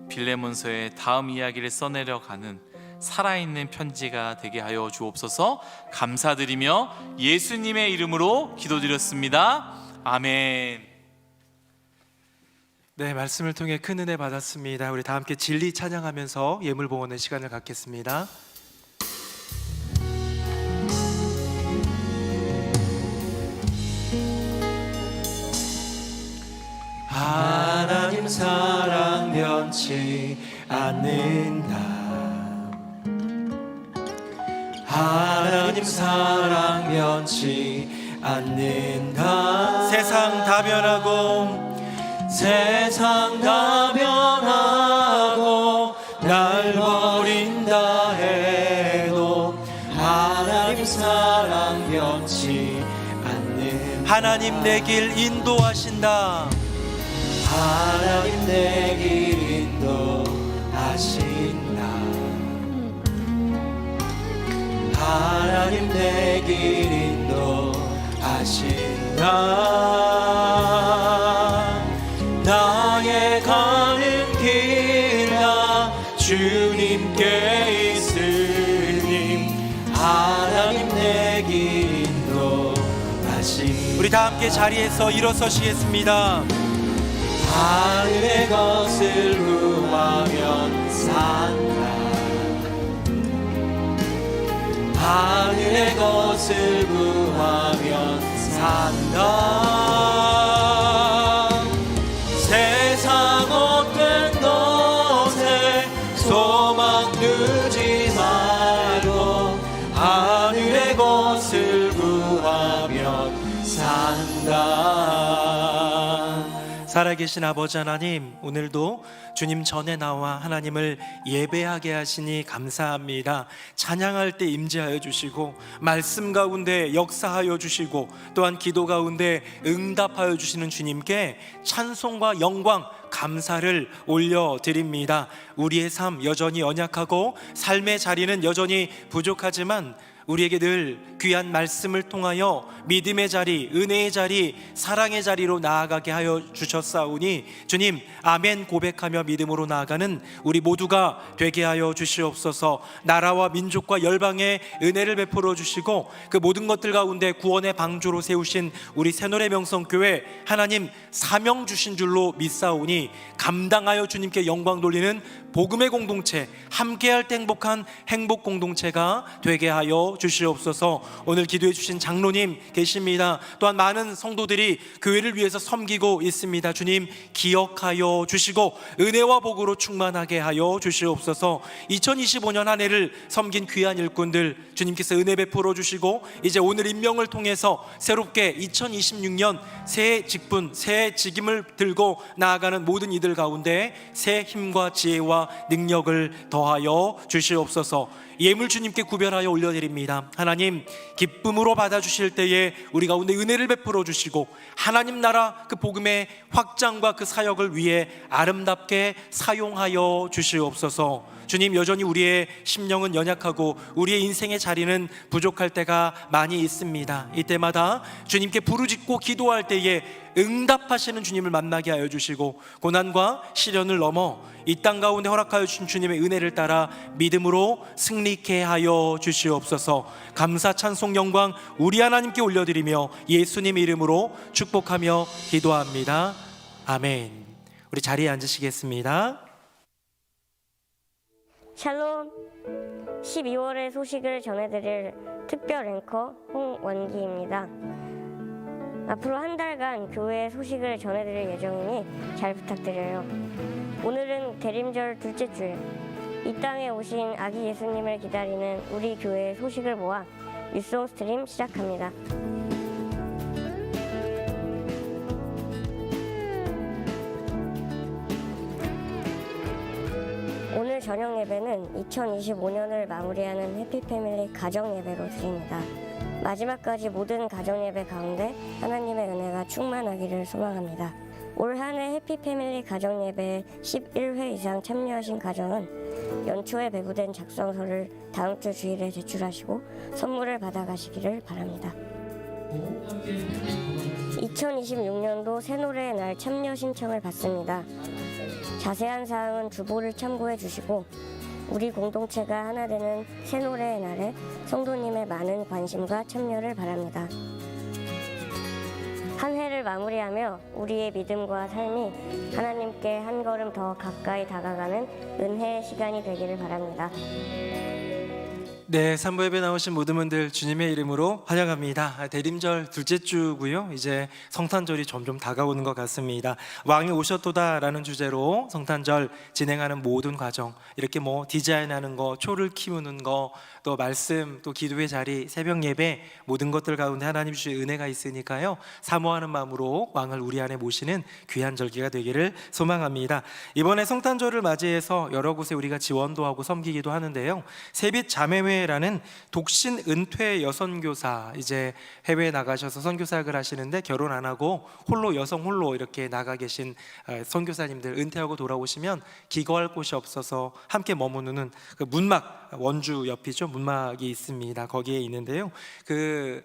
빌레몬서의 다음 이야기를 써내려가는 살아있는 편지가 되게 하여 주옵소서. 감사드리며 예수님의 이름으로 기도드렸습니다. 아멘. 네, 말씀을 통해 큰 은혜 받았습니다. 우리 다 함께 진리 찬양하면서 예물 봉헌의 시간을 갖겠습니다. 하나님 사랑 변치 않는다. 하나님 하나님 사랑 변치 않는다. 세상 다 변하고 세상 다 변하고 날 버린다 해도 하나님 사랑 변치 않는 하나님 내 길 인도하신다. 하나님 내 길 인도하신다. 하나님 내 길 인도하신다. 나의 가는 길 다 주님께 있으니 하나님 내 길 인도하신다. 우리 다 함께 자리에서 일어서시겠습니다. 하늘의 것을 구하면 산다. 하늘의 것을 구하면 산다. 세상 어떤 것에 소망 두지 말고 하늘의 것을 구하면 산다. 살아계신 아버지 하나님, 오늘도 주님 전에 나와 하나님을 예배하게 하시니 감사합니다. 찬양할 때 임재하여 주시고 말씀 가운데 역사하여 주시고 또한 기도 가운데 응답하여 주시는 주님께 찬송과 영광 감사를 올려드립니다. 우리의 삶 여전히 연약하고 삶의 자리는 여전히 부족하지만 우리에게 늘 귀한 말씀을 통하여 믿음의 자리, 은혜의 자리, 사랑의 자리로 나아가게 하여 주셨사오니 주님 아멘 고백하며 믿음으로 나아가는 우리 모두가 되게 하여 주시옵소서. 나라와 민족과 열방에 은혜를 베풀어 주시고 그 모든 것들 가운데 구원의 방주로 세우신 우리 새노래 명성교회 하나님 사명 주신 줄로 믿사오니 감당하여 주님께 영광 돌리는 복음의 공동체, 함께할 때 행복한 행복 공동체가 되게 하여 주시옵소서. 오늘 기도해 주신 장로님 계십니다. 또한 많은 성도들이 교회를 위해서 섬기고 있습니다. 주님 기억하여 주시고 은혜와 복으로 충만하게 하여 주시옵소서. 2025년 한 해를 섬긴 귀한 일꾼들 주님께서 은혜 베풀어 주시고 이제 오늘 임명을 통해서 새롭게 2026년 새 직분, 새 직임을 들고 나아가는 모든 이들 가운데 새 힘과 지혜와 능력을 더하여 주시옵소서. 예물 주님께 구별하여 올려드립니다. 하나님 기쁨으로 받아주실 때에 우리 가운데 은혜를 베풀어 주시고 하나님 나라 그 복음의 확장과 그 사역을 위해 아름답게 사용하여 주시옵소서. 주님 여전히 우리의 심령은 연약하고 우리의 인생의 자리는 부족할 때가 많이 있습니다. 이때마다 주님께 부르짖고 기도할 때에 응답하시는 주님을 만나게 하여 주시고 고난과 시련을 넘어 이 땅 가운데 허락하여 주신 주님의 은혜를 따라 믿음으로 승리케 하여 주시옵소서. 감사 찬송 영광 우리 하나님께 올려드리며 예수님 이름으로 축복하며 기도합니다. 아멘. 우리 자리에 앉으시겠습니다. 샬롬. 12월의 소식을 전해드릴 특별 앵커 홍원기입니다. 앞으로 한 달간 교회 소식을 전해드릴 예정이니 잘 부탁드려요. 오늘은 대림절 둘째 주일, 이 땅에 오신 아기 예수님을 기다리는 우리 교회의 소식을 모아 뉴스온 스트림 시작합니다. 오늘 저녁 예배는 2025년을 마무리하는 해피패밀리 가정 예배로 드립니다. 마지막까지 모든 가정 예배 가운데 하나님의 은혜가 충만하기를 소망합니다. 올 한 해 해피패밀리 가정 예배에 11회 이상 참여하신 가정은 연초에 배부된 작성서를 다음 주 주일에 제출하시고 선물을 받아가시기를 바랍니다. 2026년도 새노래의 날 참여 신청을 받습니다. 자세한 사항은 주보를 참고해 주시고 우리 공동체가 하나 되는 새노래의 날에 성도님의 많은 관심과 참여를 바랍니다. 한 해를 마무리하며 우리의 믿음과 삶이 하나님께 한 걸음 더 가까이 다가가는 은혜의 시간이 되기를 바랍니다. 네, 산부 예배 나오신 모든 분들 주님의 이름으로 환영합니다. 대림절 둘째 주고요. 이제 성탄절이 점점 다가오는 것 같습니다. 왕이 오셨도다라는 주제로 성탄절 진행하는 모든 과정, 이렇게 뭐 디자인하는 거, 초를 키우는 거, 또 말씀, 또 기도의 자리, 새벽 예배, 모든 것들 가운데 하나님 주신 은혜가 있으니까요. 사모하는 마음으로 왕을 우리 안에 모시는 귀한 절기가 되기를 소망합니다. 이번에 성탄절을 맞이해서 여러 곳에 우리가 지원도 하고 섬기기도 하는데요. 세빛 자매회라는 독신 은퇴 여선교사, 이제 해외에 나가셔서 선교사역을 하시는데 결혼 안 하고 홀로 여성 홀로 이렇게 나가 계신 선교사님들, 은퇴하고 돌아오시면 기거할 곳이 없어서 함께 머무는 그 문막, 원주 옆이죠. 문막이 있습니다. 거기에 있는데요. 그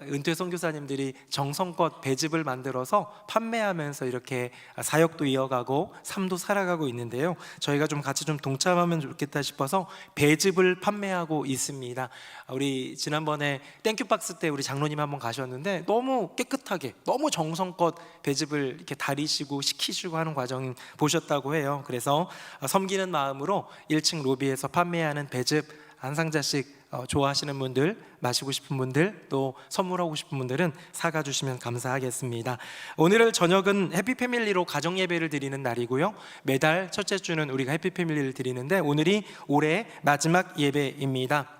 은퇴 선교사님들이 정성껏 배즙을 만들어서 판매하면서 이렇게 사역도 이어가고 삶도 살아가고 있는데요. 저희가 좀 같이 좀 동참하면 좋겠다 싶어서 배즙을 판매하고 있습니다. 우리 지난번에 땡큐박스 때 우리 장로님 한번 가셨는데 너무 깨끗하게, 너무 정성껏 배즙을 이렇게 다리시고 식히시고 하는 과정 보셨다고 해요. 그래서 섬기는 마음으로 1층 로비에서 판매하는 배즙 한 상자씩 좋아하시는 분들, 마시고 싶은 분들, 또 선물하고 싶은 분들은 사가 주시면 감사하겠습니다. 오늘 저녁은 해피패밀리로 가정예배를 드리는 날이고요. 매달 첫째 주는 우리가 해피패밀리를 드리는데 오늘이 올해 마지막 예배입니다.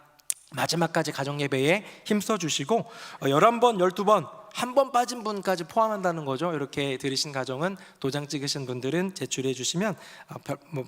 마지막까지 가정예배에 힘써 주시고 11번, 12번 한 번 빠진 분까지 포함한다는 거죠. 이렇게 들으신 가정은 도장 찍으신 분들은 제출해 주시면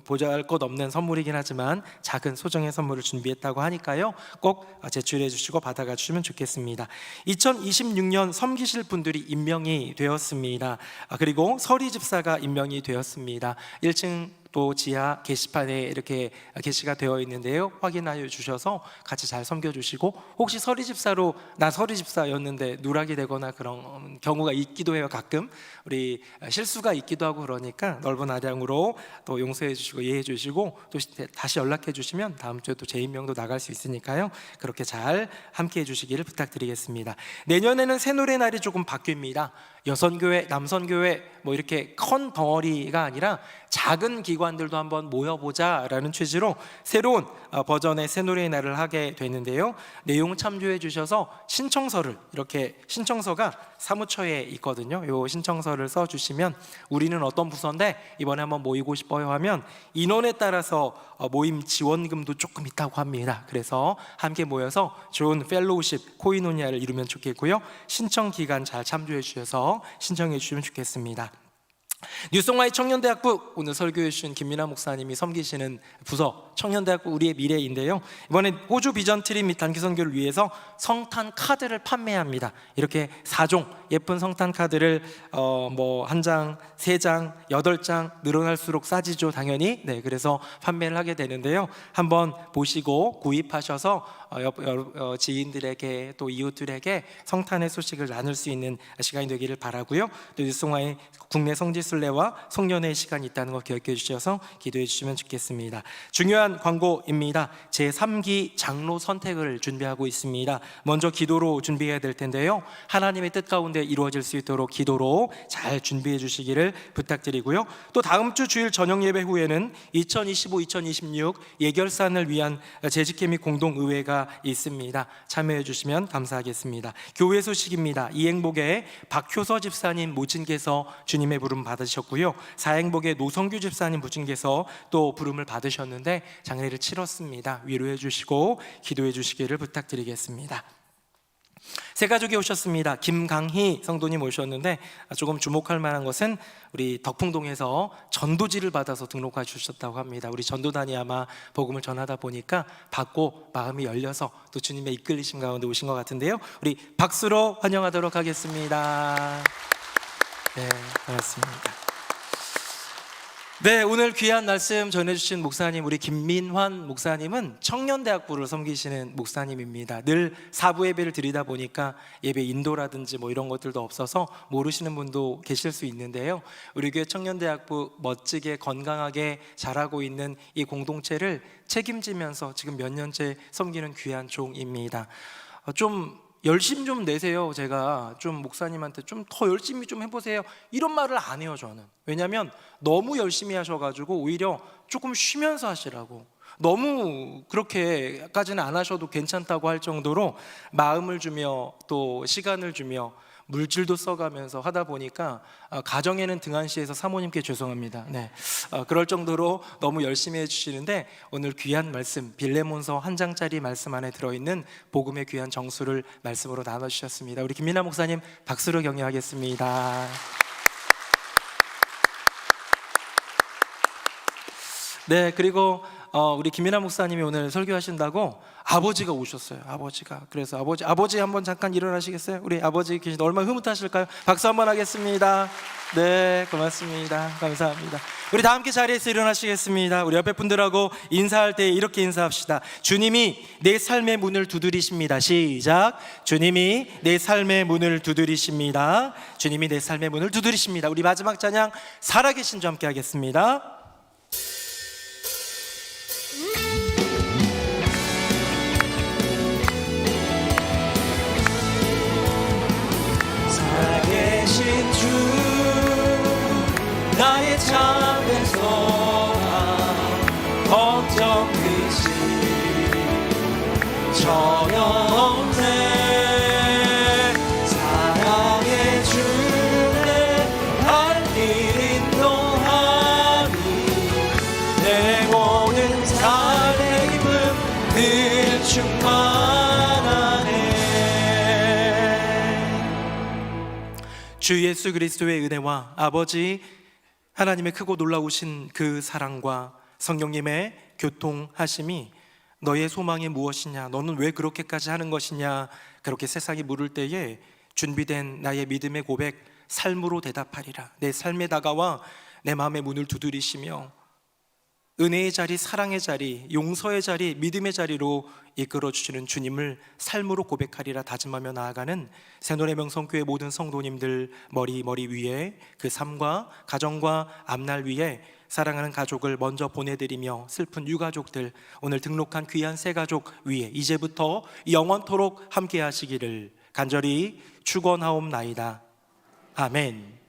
보잘것 없는 선물이긴 하지만 작은 소정의 선물을 준비했다고 하니까요. 꼭 제출해 주시고 받아가 주시면 좋겠습니다. 2026년 섬기실 분들이 임명이 되었습니다. 그리고 서리 집사가 임명이 되었습니다. 1층 또 지하 게시판에 이렇게 게시가 되어 있는데요. 확인하여 주셔서 같이 잘 섬겨주시고, 혹시 서리집사로 나 서리집사였는데 누락이 되거나 그런 경우가 있기도 해요. 가끔 우리 실수가 있기도 하고 그러니까 넓은 아량으로 또 용서해 주시고 이해해 주시고 또 다시 연락해 주시면 다음 주에 또 재임명도 나갈 수 있으니까요. 그렇게 잘 함께 해 주시기를 부탁드리겠습니다. 내년에는 새노래 날이 조금 바뀝니다. 여선교회, 남선교회 뭐 이렇게 큰 덩어리가 아니라 작은 기관들도 한번 모여보자라는 취지로 새로운 버전의 새노래의 날을 하게 되는데요. 내용 참조해 주셔서 신청서를, 이렇게 신청서가 사무처에 있거든요. 이 신청서를 써주시면 우리는 어떤 부서인데 이번에 한번 모이고 싶어요 하면 인원에 따라서 모임 지원금도 조금 있다고 합니다. 그래서 함께 모여서 좋은 펠로우십, 코이노니아를 이루면 좋겠고요. 신청 기간 잘 참조해 주셔서 신청해 주시면 좋겠습니다. 뉴송라이 청년대학부, 오늘 설교해 주신 김민아 목사님이 섬기시는 부서 청년대학부 우리의 미래인데요. 이번에 호주 비전 트립 및 단기 선교를 위해서 성탄 카드를 판매합니다. 이렇게 4종 예쁜 성탄 카드를 뭐 한 장, 3장, 8장 늘어날수록 싸지죠, 당연히. 네, 그래서 판매를 하게 되는데요. 한번 보시고 구입하셔서 지인들에게 또 이웃들에게 성탄의 소식을 나눌 수 있는 시간이 되기를 바라고요. 또 뉴송라이 국내 성지순례와 송년회 시간이 있다는 거 기억해 주셔서 기도해 주시면 좋겠습니다. 중요한 광고입니다. 제3기 장로 선택을 준비하고 있습니다. 먼저 기도로 준비해야 될 텐데요. 하나님의 뜻 가운데 이루어질 수 있도록 기도로 잘 준비해 주시기를 부탁드리고요. 또 다음 주 주일 저녁 예배 후에는 2025-2026 예결산을 위한 재직회 및 공동의회가 있습니다. 참여해 주시면 감사하겠습니다. 교회 소식입니다. 이행복의 박효서 집사님 모친께서 주님의 부름 받으셨고요. 사행복의 노성규 집사님 모친께서 또 부름을 받으셨는데 장례를 치렀습니다. 위로해 주시고 기도해 주시기를 부탁드리겠습니다. 새 가족이 오셨습니다. 김강희 성도님 오셨는데 조금 주목할 만한 것은 우리 덕풍동에서 전도지를 받아서 등록해 주셨다고 합니다. 우리 전도단이 아마 복음을 전하다 보니까 받고 마음이 열려서 또 주님의 이끌리심 가운데 오신 것 같은데요. 우리 박수로 환영하도록 하겠습니다. 네, 반갑습니다. 네, 오늘 귀한 말씀 전해주신 목사님, 우리 김민환 목사님은 청년대학부를 섬기시는 목사님입니다. 늘 사부 예배를 드리다 보니까 예배 인도라든지 뭐 이런 것들도 없어서 모르시는 분도 계실 수 있는데요. 우리 교회 청년대학부 멋지게 건강하게 자라고 있는 이 공동체를 책임지면서 지금 몇 년째 섬기는 귀한 종입니다. 좀 열심 좀 내세요. 제가 좀 목사님한테 좀 더 열심히 좀 해보세요 이런 말을 안 해요. 저는. 왜냐하면 너무 열심히 하셔가지고 오히려 조금 쉬면서 하시라고. 너무 그렇게까지는 안 하셔도 괜찮다고 할 정도로 마음을 주며 또 시간을 주며 물질도 써가면서 하다 보니까 가정에는 등한시해서 사모님께 죄송합니다. 네, 그럴 정도로 너무 열심히 해주시는데 오늘 귀한 말씀 빌레몬서 한 장짜리 말씀 안에 들어있는 복음의 귀한 정수를 말씀으로 나눠주셨습니다. 우리 김민아 목사님 박수로 격려하겠습니다. 네, 그리고 우리 김민아 목사님이 오늘 설교하신다고 아버지가 오셨어요. 아버지가. 그래서 아버지 한번 잠깐 일어나시겠어요? 우리 아버지 계신데 얼마나 흐뭇하실까요? 박수 한번 하겠습니다. 네, 고맙습니다. 감사합니다. 우리 다 함께 자리에서 일어나시겠습니다. 우리 옆에 분들하고 인사할 때 이렇게 인사합시다. 주님이 내 삶의 문을 두드리십니다. 시작. 주님이 내 삶의 문을 두드리십니다. 주님이 내 삶의 문을 두드리십니다. 우리 마지막 찬양 살아계신 주 함께 하겠습니다. 살아계신 주 나의 참된 소망 걱정되시 전혀 없네 사랑의 주내 할 길 인도하니 내 모든 삶의 기쁨 늘 충만하네. 주 예수 그리스도의 은혜와 아버지 하나님의 크고 놀라우신 그 사랑과 성령님의 교통하심이 너의 소망이 무엇이냐, 너는 왜 그렇게까지 하는 것이냐, 그렇게 세상이 물을 때에 준비된 나의 믿음의 고백 삶으로 대답하리라. 내 삶에 다가와 내 마음의 문을 두드리시며 은혜의 자리, 사랑의 자리, 용서의 자리, 믿음의 자리로 이끌어 주시는 주님을 삶으로 고백하리라 다짐하며 나아가는 새노래 명성교회 모든 성도님들 머리 위에 그 삶과 가정과 앞날 위에 사랑하는 가족을 먼저 보내드리며 슬픈 유가족들 오늘 등록한 귀한 새 가족 위에 이제부터 영원토록 함께 하시기를 간절히 축원하옵나이다. 아멘.